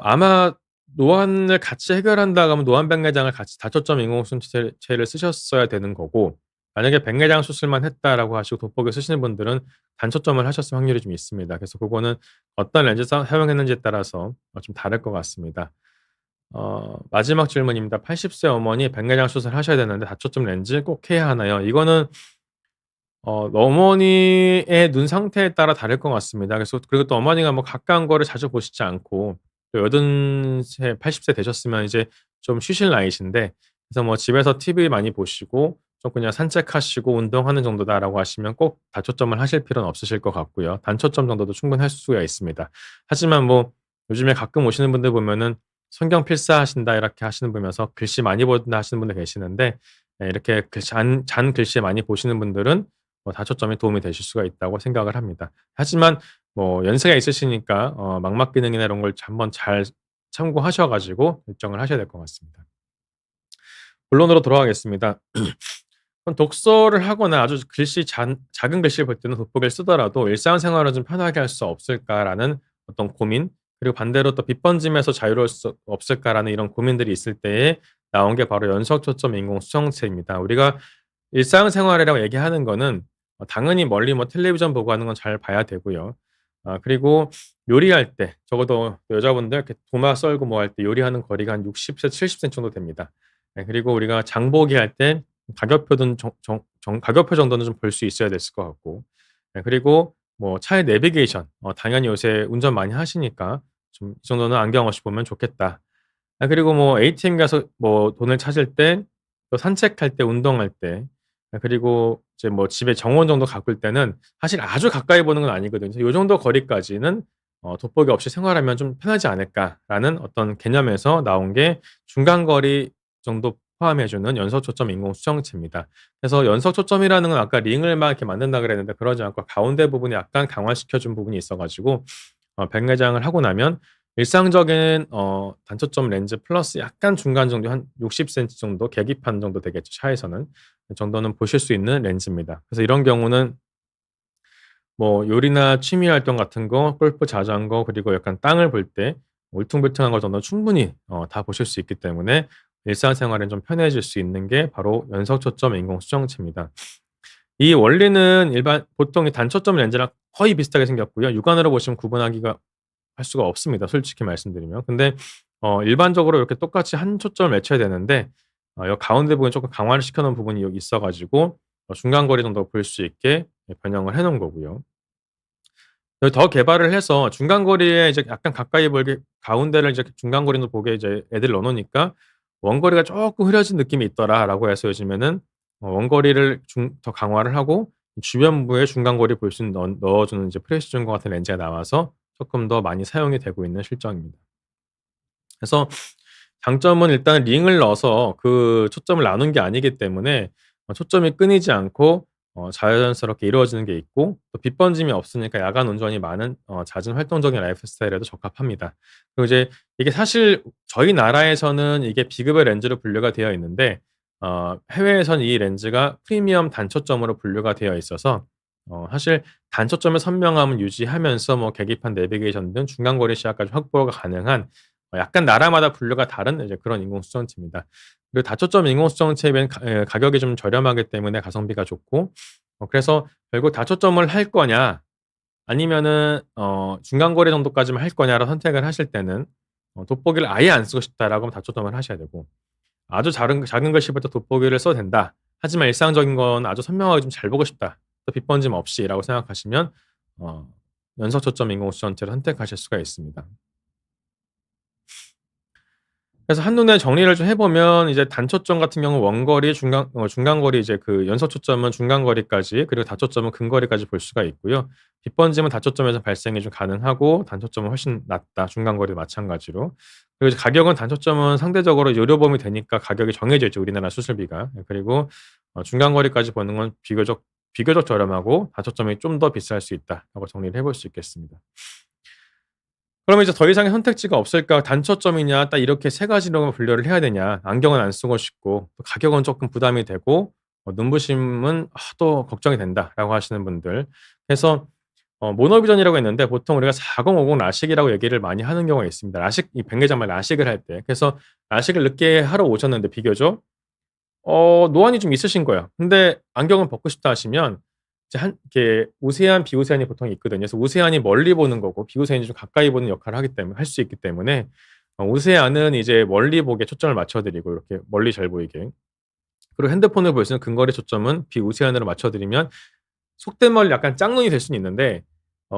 아마 노안을 같이 해결한다고 하면 노안 백내장을 같이 다초점 인공수정체를 쓰셨어야 되는 거고, 만약에 백내장 수술만 했다라고 하시고 돋보기 쓰시는 분들은 단초점을 하셨을 확률이 좀 있습니다. 그래서 그거는 어떤 렌즈 사용했는지에 따라서 좀 다를 것 같습니다. 마지막 질문입니다. 80세 어머니 백내장 수술하셔야 되는데 다초점 렌즈 꼭 해야 하나요? 이거는 어머니의 눈 상태에 따라 다를 것 같습니다. 그래서 그리고 또 어머니가 뭐 가까운 거를 자주 보시지 않고 또 80세, 80세 되셨으면 이제 좀 쉬실 나이신데, 그래서 뭐 집에서 TV 많이 보시고 좀 그냥 산책하시고 운동하는 정도다라고 하시면 꼭 다초점을 하실 필요는 없으실 것 같고요. 단초점 정도도 충분할 수가 있습니다. 하지만 뭐 요즘에 가끔 오시는 분들 보면은 "성경 필사하신다." 이렇게 하시는 분면서 "글씨 많이 본다." 하시는 분들 계시는데, 이렇게 잔 글씨 많이 보시는 분들은 다초점에 도움이 되실 수가 있다고 생각을 합니다. 하지만 뭐 연세가 있으시니까 망막 기능이나 이런 걸 한번 잘 참고하셔 가지고 결정을 하셔야 될 것 같습니다. 본론으로 돌아가겠습니다. 그럼 독서를 하거나 아주 글씨 작은 글씨를 볼 때는 돋보기를 쓰더라도 '일상생활을 좀 편하게 할 수 없을까.'라는 어떤 고민, 그리고 반대로 또 '빛번짐에서 자유로울 수 없을까.'라는 이런 고민들이 있을 때에 나온 게 바로 연속 초점 인공 수정체입니다. 우리가 일상생활이라고 얘기하는 거는 당연히 멀리 뭐 텔레비전 보고 하는 건 잘 봐야 되고요. 그리고 요리할 때 적어도 여자분들 이렇게 도마 썰고 뭐 할 때 요리하는 거리가 한 60 70 센티 정도 됩니다. 예, 그리고 우리가 장 보기 할 때 가격표든 가격표 정도는 좀 볼 수 있어야 됐을 것 같고, 예, 그리고 뭐 차의 내비게이션 당연히 요새 운전 많이 하시니까 좀 '이 정도는 안경 없이 보면 좋겠다.' 그리고 뭐 ATM 가서 뭐 돈을 찾을 때, 또 산책할 때, 운동할 때, 그리고 이제 뭐 집에 정원 정도 가꿀 때는 사실 아주 가까이 보는 건 아니거든요. 그래서 '요 정도 거리까지는 돋보기 없이 생활하면 좀 편하지 않을까.'라는 어떤 개념에서 나온 게 중간 거리 정도 포함해 주는 연속 초점 인공 수정체입니다. 그래서 연속 초점이라는 건 아까 링을 막 이렇게 만든다 그랬는데 그러지 않고 가운데 부분이 약간 강화시켜 준 부분이 있어 가지고 백내장을 하고 나면 일상적인 단초점 렌즈 플러스 약간 중간 정도 한 60 센티 정도, 계기판 정도 되겠죠, 차에서는. 그 정도는 보실 수 있는 렌즈입니다. 그래서 이런 경우는 뭐 요리나 취미 활동 같은 거, 골프, 자전거, 그리고 약간 땅을 볼 때 울퉁불퉁한 거 정도는 충분히 다 보실 수 있기 때문에 일상생활에 좀 편해질 수 있는 게 바로 연속 초점 인공 수정체입니다. 이 원리는 보통 이 단초점 렌즈랑 거의 비슷하게 생겼고요. 육안으로 보시면 구분하기가 할 수가 없습니다, 솔직히 말씀드리면. 근데 일반적으로 이렇게 똑같이 한 초점을 맞춰야 되는데 요 가운데 부분에 쪼끔 강화를 시켜 놓은 부분이 여기 있어 가지고 중간 거리 정도 볼 수 있게 변형을 해 놓은 거고요. 더 개발을 해서 중간 거리에 이제 약간 가까이 보이게 가운데를 이제 중간 거리로 보게 이제 애들을 넣어 놓으니까 "원거리가 쪼끔 흐려진 느낌이 있더라."라고 해서 요즘에는 원거리를 더 강화를 하고 주변부에 중간 거리 볼 수 있는 넣어 주는 이제 프레시즌과 같은 렌즈가 나와서 쪼끔 더 많이 사용이 되고 있는 실정입니다. 그래서 장점은 일단 링을 넣어서 그 초점을 나눈 게 아니기 때문에 초점이 끊이지 않고 자연스럽게 이루어지는 게 있고, 또 빛번짐이 없으니까 야간 운전이 많은 잦은 활동적인 라이프 스타일에도 적합합니다. 그리고 이제 이게 사실 저희 나라에서는 이게 비급여 렌즈로 분류가 되어 있는데 해외에선 이 렌즈가 프리미엄 단초점으로 분류가 되어 있어서 사실 단초점의 선명함을 유지하면서 뭐 계기판 내비게이션 등 중간거리 시야까지 확보가 가능한 약간 나라마다 분류가 다른 이제 그런 인공수정체입니다. 그리고 다초점 인공수정체에 비해 가격이 좀 저렴하기 때문에 가성비가 좋고 그래서 결국 다초점을 할 거냐 아니면은 중간거리 정도까지만 할 거냐를 선택을 하실 때는 돋보기를 아예 안 쓰고 싶다라고 하면 다초점을 하셔야 되고 아주 작은 글씨부터 돋보기를 써도 된다. 하지만 일상적인 건 아주 선명하게 좀 잘 보고 싶다. 또 빛번짐 없이라고 생각하시면 어 연속 초점 인공수정체를 선택하실 수가 있습니다. 그래서 한눈에 정리를 좀 해 보면 이제 단초점 같은 경우 원거리, 중간거리 이제 그 연속 초점은 중간거리까지 그리고 다초점은 근거리까지 볼 수가 있고요. 빛번짐은 다초점에서 발생이 좀 가능하고 단초점은 훨씬 낮다. 중간거리도 마찬가지로. 그리고 이제 가격은 단초점은 상대적으로 의료보험이 되니까 가격이 정해져 있죠, 우리나라 수술비가. 그리고 중간거리까지 보는 건 비교적 저렴하고 다초점이 좀 더 비쌀 수 있다라고 정리를 해볼 수 있겠습니다. 그러면 이제 더 이상의 선택지가 없을까? 단초점이냐 딱 이렇게 세 가지로만 분류를 해야 되냐. 안경은 안 쓰고 싶고 또 가격은 쪼끔 부담이 되고 눈부심은 또 걱정이 된다라고 하시는 분들. 그래서 모노비전이라고 했는데 보통 우리가 4050 라식이라고 얘기를 많이 하는 경우가 있습니다. 라식 이 백내장말 라식을 할 때. 그래서 라식을 늦게 하러 오셨는데 비교적 노안이 좀 있으신 거예요. 근데 안경을 벗고 싶다 하시면 이제 이렇게 우세한, 비우세한이 보통 있거든요. 그래서 우세한이 멀리 보는 거고 비우세한이 좀 가까이 보는 역할을 하기 때문에 할 수 있기 때문에 우세한은 이제 멀리 보게 초점을 맞춰 드리고 이렇게 멀리 잘 보이게. 그리고 핸드폰을 볼 수 있는 근거리 초점은 비우세한으로 맞춰 드리면 속된 말로 약간 짝눈이 될 수는 있는데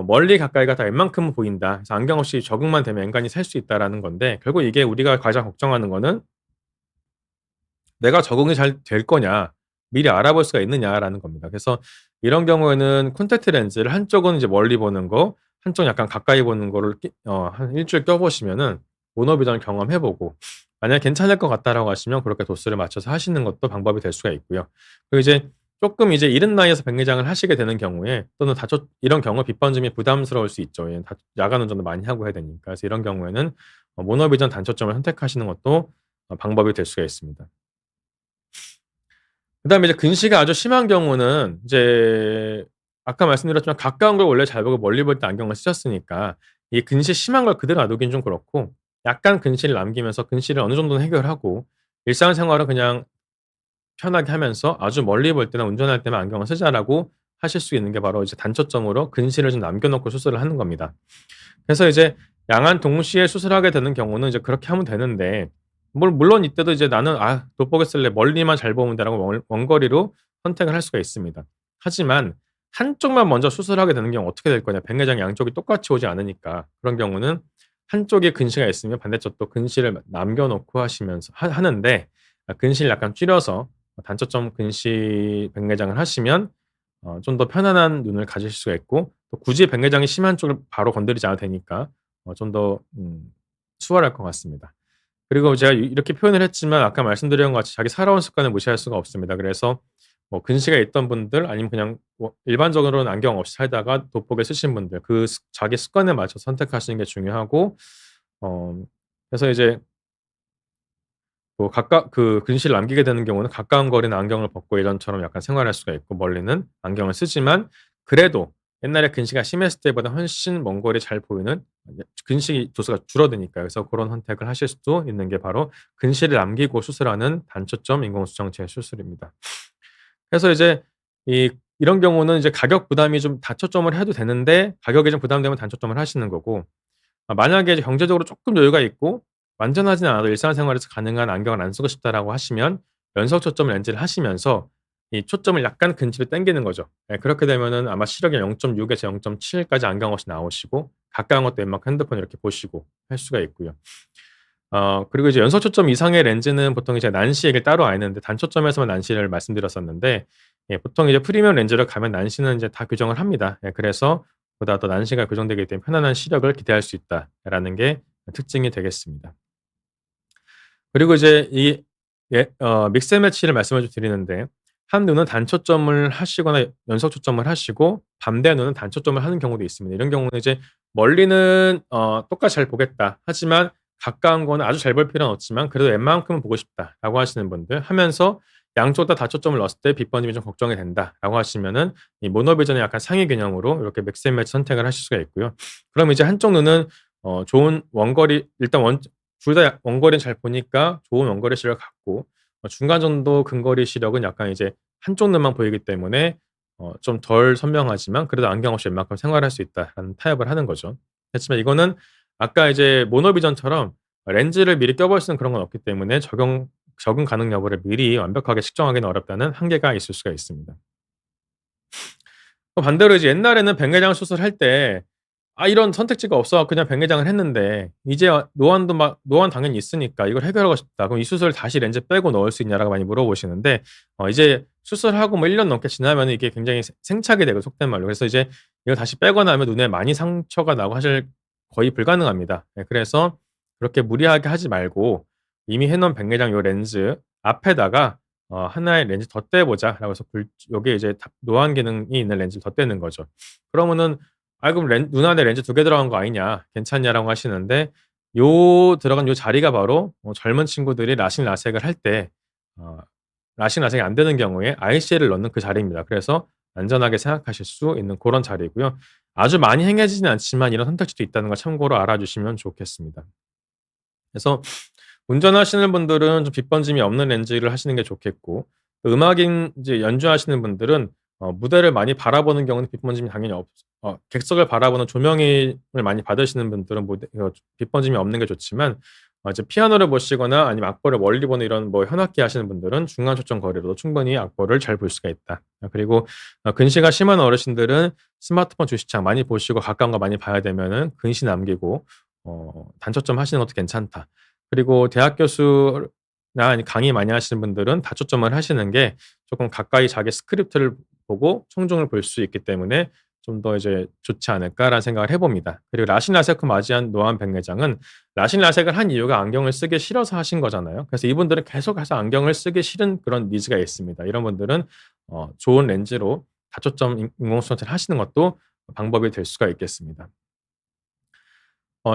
멀리 가까이가 다 웬만큼은 보인다. 그래서 안경 없이 적응만 되면 엔간히 살 수 있다라는 건데 결국 이게 우리가 가장 걱정하는 거는 '내가 적응이 잘 될 거냐. 미리 알아볼 수가 있느냐.'라는 겁니다. 그래서 이런 경우에는 콘택트 렌즈를 한쪽은 이제 멀리 보는 거 한쪽은 약간 가까이 보는 거를 한 일 주일 껴 보시면은 모노비전을 경험해 보고 만약에 '괜찮을 것 같다.'라고 하시면 그렇게 도수를 맞춰서 하시는 것도 방법이 될 수가 있고요. 그리고 이제 쪼끔 이제 이른 나이에서 백내장을 하시게 되는 경우에 또는 이런 경우 빛번짐이 부담스러울 수 있죠. 예 야간 운전도 많이 하고 해야 되니까. 그래서 이런 경우에는 모노비전 단초점을 선택하시는 것도 방법이 될 수가 있습니다. 그다음에 이제 근시가 아주 심한 경우는 이제 아까 말씀드렸지만 가까운 걸 원래 잘 보고 멀리 볼 때 안경을 쓰셨으니까 이 근시 심한 걸 그대로 놔두기는 좀 그렇고 약간 근시를 남기면서 근시를 어느 정도는 해결하고 일상생활은 그냥 편하게 하면서 아주 멀리 볼 때나 운전할 때만 안경을 쓰자라고 하실 수 있는 게 바로 이제 단초점으로 근시를 좀 남겨 놓고 수술을 하는 겁니다. 그래서 이제 양안 동시에 수술하게 되는 경우는 이제 그렇게 하면 되는데 물론 이때도 이제 '나는 돋보기 쓸래. 멀리만 잘 보면 돼.'라고 원거리로 선택을 할 수가 있습니다. 하지만 한쪽만 먼저 수술하게 되는 경우 어떻게 될 거냐. 백내장 양쪽이 똑같이 오지 않으니까. 그런 경우는 한쪽에 근시가 있으면 반대쪽도 근시를 남겨 놓고 하시면서 하는데 근시를 약간 줄여서 단초점 근시 백내장을 하시면 좀 더 편안한 눈을 가지실 수가 있고 또 굳이 백내장이 심한 쪽을 바로 건드리지 않아도 되니까 좀 더 수월할 것 같습니다. 그리고 제가 이렇게 표현을 했지만 아까 말씀드린 것 같이 자기 살아온 습관을 무시할 수가 없습니다. 그래서 뭐 근시가 있던 분들 아니면 그냥 뭐 일반적으로는 안경 없이 살다가 돋보기 쓰신 분들 자기 습관에 맞춰서 선택하시는 게 중요하고 어 그래서 이제 뭐 근시를 남기게 되는 경우는 가까운 거리는 안경을 벗고 예전처럼 약간 생활할 수가 있고 멀리는 안경을 쓰지만 그래도 옛날에 근시가 심했을 때보다 훨씬 먼 거리 잘 보이는 근시 도수가 줄어드니까요. 그래서 고런 선택을 하실 수도 있는 게 바로 근시를 남기고 수술하는 단초점 인공수정체 수술입니다. 그래서 이제 이런 경우는 이제 가격 부담이 좀 다초점을 해도 되는데 가격이 좀 부담되면 단초점을 하시는 거고 만약에 이제 경제적으로 쪼끔 여유가 있고 완전하진 않아도 일상생활에서 가능한 안경을 안 쓰고 싶다라고 하시면 연속 초점 렌즈를 하시면서 이 초점을 약간 근시로 당기는 거죠. 예 그렇게 되면은 아마 시력이 0.6에서 0.7까지 안경 없이 나오시고 가까운 것도 웬만큼 핸드폰 이렇게 보시고 할 수가 있고요. 그리고 이제 연속 초점 이상의 렌즈는 보통 이제 난시 얘기를 따로 안 했는데 단초점에서만 난시를 말씀드렸었는데 보통 이제 프리미엄 렌즈를 가면 난시는 이제 다 규정을 합니다. 그래서 보다 더 난시가 교정되기 때문에 편안한 시력을 기대할 수 있다라는 게 특징이 되겠습니다. 그리고 이제 믹스 앤 매치를 말씀을 좀 드리는데 한 눈은 단초점을 하시거나 연속 초점을 하시고 반대 눈은 단초점을 하는 경우도 있습니다. 이런 경우는 이제 멀리는 똑같이 잘 보겠다. 하지만 가까운 거는 아주 잘 볼 필요는 없지만 그래도 웬만큼은 보고 싶다."라고 하시는 분들 하면서 양쪽 다 다초점을 넣었을 때 빛번짐이 좀 걱정이 된다라고 하시면은 이 모노비전의 약간 상위 개념으로 이렇게 믹스 앤 매치 선택을 하실 수가 있고요. 그럼 이제 한쪽 눈은 좋은 원거리 일단 원 둘 다 원거리는 잘 보니까 좋은 원거리 시력을 갖고 중간 정도 근거리 시력은 약간 이제 한쪽 눈만 보이기 때문에 좀 덜 선명하지만 그래도 안경 없이 웬만큼 생활할 수 있다라는 타협을 하는 거죠. 그렇지만 이거는 아까 이제 모노비전처럼 렌즈를 미리 껴볼 수는 그런 건 없기 때문에 적응 가능 여부를 미리 완벽하게 측정하기는 어렵다는 한계가 있을 수가 있습니다. 또 반대로 이제 옛날에는 백내장 수술할 때 이런 선택지가 없어 갖고 그냥 백내장을 했는데 이제 노안 당연히 있으니까 '이걸 해결하고 싶다.' 그럼 "이 수술을 다시 렌즈 빼고 넣을 수 있냐?"라고 많이 물어보시는데 이제 수술하고 뭐 1년 넘게 지나면은 이게 굉장히 생착이 되고 속된 말로. 그래서 이제 이걸 다시 빼거나 하면 눈에 많이 상처가 나고 사실 거의 불가능합니다. 예 그래서 그렇게 무리하게 하지 말고 이미 해 놓은 백내장 요 렌즈 앞에다가 "하나의 렌즈 덧대 보자."라고 해서 요게 이제 노안 기능이 있는 렌즈를 덧대는 거죠. 그러면은 그럼 눈 안에 렌즈 2개 들어간 거 아니냐. 괜찮냐?"라고 하시는데 들어간 요 자리가 바로 젊은 친구들이 라식 라섹을 할 때 어 라식 라섹이 안 되는 경우에 ICL을 넣는 그 자리입니다. 그래서 안전하게 생각하실 수 있는 고런 자리고요. 아주 많이 행해지진 않지만 이런 선택지도 있다는 걸 참고로 알아주시면 좋겠습니다. 그래서 운전하시는 분들은 좀 빛번짐이 없는 렌즈를 하시는 게 좋겠고 음악인 이제 연주하시는 분들은 무대를 많이 바라보는 경우는 빛번짐이 당연히 객석을 바라보는 조명을 많이 받으시는 분들은 빛번짐이 없는 게 좋지만 이제 피아노를 보시거나 아니면 악보를 멀리 보는 이런 뭐 현악기 하시는 분들은 중간 초점 거리로도 충분히 악보를 잘 볼 수가 있다. 그리고 근시가 심한 어르신들은 스마트폰 주시창 많이 보시고 가까운 거 많이 봐야 되면은 근시 남기고 단초점 하시는 것도 괜찮다. 그리고 대학 교수나 아니 강의 많이 하시는 분들은 다초점을 하시는 게 조금 가까이 자기 스크립트를 보고 청중을 볼 수 있기 때문에 좀 더 이제 좋지 않을까라는 생각을 해 봅니다. 그리고 라식 라섹 후 맞이한 노안 백내장은 라식 라섹을 한 이유가 안경을 쓰기 싫어서 하신 거잖아요. 그래서 이분들은 계속해서 안경을 쓰기 싫은 그런 니즈가 있습니다. 이런 분들은 좋은 렌즈로 다초점 인공수정체를 하시는 것도 방법이 될 수가 있겠습니다.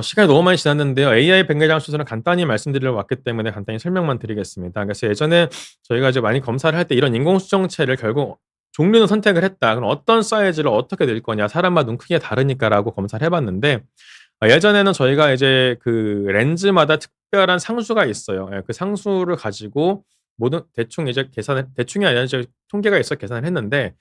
시간이 너무 많이 지났는데요. AI 백내장 수술은 간단히 말씀드리러 왔기 때문에 간단히 설명만 드리겠습니다. 그래서 예전에 저희가 이제 많이 검사를 할 때 이런 인공수정체를 결국 종류는 선택을 했다. 그럼 어떤 사이즈를 어떻게 넣을 거냐. 사람마다 눈 크기가 다르니까라고 검사를 해 봤는데 예전에는 저희가 이제 그 렌즈마다 특별한 상수가 있어요. 예 그 상수를 가지고 모든 대충 이제 계산을 대충이 아니라 이제 통계가 있어 계산을 했는데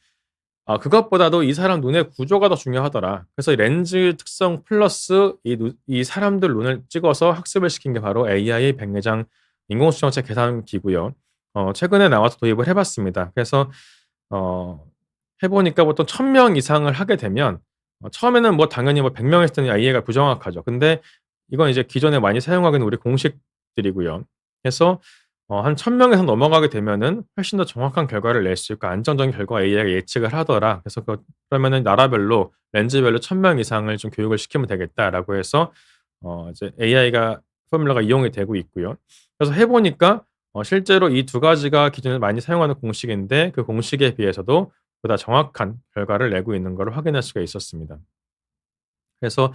그것보다도 이 사람 눈의 구조가 더 중요하더라. 그래서 이 렌즈 특성 플러스 이 사람들 눈을 찍어서 학습을 시킨 게 바로 AI 백내장 인공수정체 계산기고요. 최근에 나와서 도입을 해 봤습니다. 그래서 어 해 보니까 보통 1,000명 이상을 하게 되면 처음에는 뭐 당연히 뭐 100명 했을 때는 AI가 부정확하죠. 근데 이건 이제 기존에 많이 사용하고 있는 우리 공식들이고요. 그래서 한 1,000명에서 넘어가게 되면은 훨씬 더 정확한 결과를 낼 수 있고 안정적인 결과 AI가 예측을 하더라. 그래서 그러면은 나라별로 렌즈별로 1,000명 이상을 좀 교육을 시키면 되겠다라고 해서 이제 AI가 포뮬러가 이용이 되고 있고요. 그래서 해 보니까 실제로 이 두 가지가 기존에 많이 사용하는 공식인데 그 공식에 비해서도 보다 정확한 결과를 내고 있는 거를 확인할 수가 있었습니다. 그래서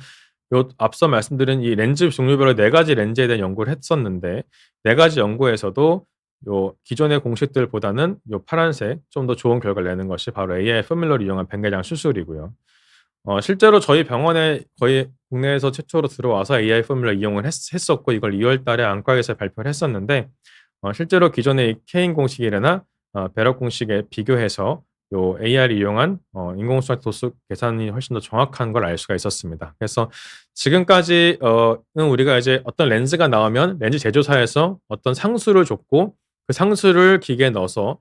앞서 말씀드린 이 렌즈 종류별로 4 가지 렌즈에 대한 연구를 했었는데 4 가지 연구에서도 기존의 공식들보다는 파란색 좀 더 좋은 결과를 내는 것이 바로 AI 포뮬러를 이용한 백내장 수술이고요. 실제로 저희 병원에 거의 국내에서 최초로 들어와서 AI 포뮬러 이용을 했었고 이걸 2월 달에 안과에서 발표를 했었는데 실제로 기존의 케인 공식이나 베럭 공식에 비교해서 AI를 이용한 인공수학 도수 계산이 훨씬 더 정확한 걸 알 수가 있었습니다. 그래서 지금까지 는 우리가 이제 어떤 렌즈가 나오면 렌즈 제조사에서 어떤 상수를 줬고 그 상수를 기계에 넣어서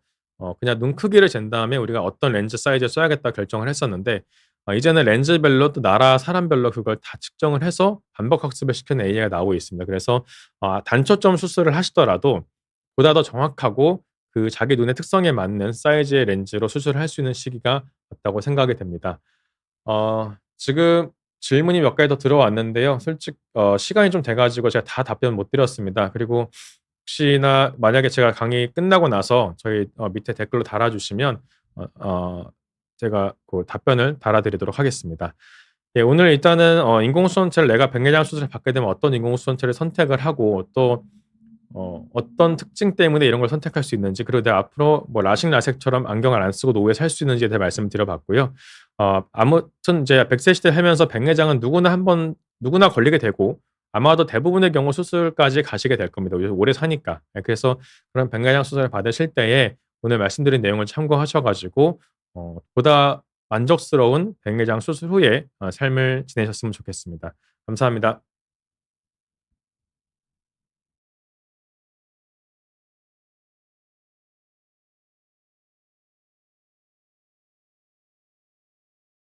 그냥 눈 크기를 잰 다음에 우리가 어떤 렌즈 사이즈를 써야겠다 결정을 했었는데 이제는 렌즈별로 또 나라 사람별로 그걸 다 측정을 해서 반복 학습을 시키는 AI가 나오고 있습니다. 그래서 단초점 수술을 하시더라도 보다 더 정확하고 그 자기 눈의 특성에 맞는 사이즈의 렌즈로 수술을 할 수 있는 시기가 왔다고 생각이 됩니다. 지금 질문이 몇 가지 더 들어왔는데요. 시간이 좀 돼 가지고 제가 다 답변 못 드렸습니다. 그리고 혹시나 만약에 제가 강의 끝나고 나서 저희 밑에 댓글로 달아 주시면 제가 그 답변을 달아 드리도록 하겠습니다. 예, 오늘 일단은 인공수선체를 내가 백내장 수술을 받게 되면 어떤 인공수선체를 선택을 하고 또 어떤 특징 때문에 이런 걸 선택할 수 있는지, 그리고 내가 앞으로 뭐 라식 라섹처럼 안경을 안 쓰고 노후에 살 수 있는지에 대해 말씀을 드려 봤고요. 아무튼 이제 100세 시대 살면서 백내장은 누구나 걸리게 되고 아마도 대부분의 경우 수술까지 가시게 될 겁니다. 오래 사니까. 예, 그래서 그런 백내장 수술을 받으실 때에 오늘 말씀드린 내용을 참고하셔 가지고 보다 만족스러운 백내장 수술 후에 삶을 지내셨으면 좋겠습니다. 감사합니다.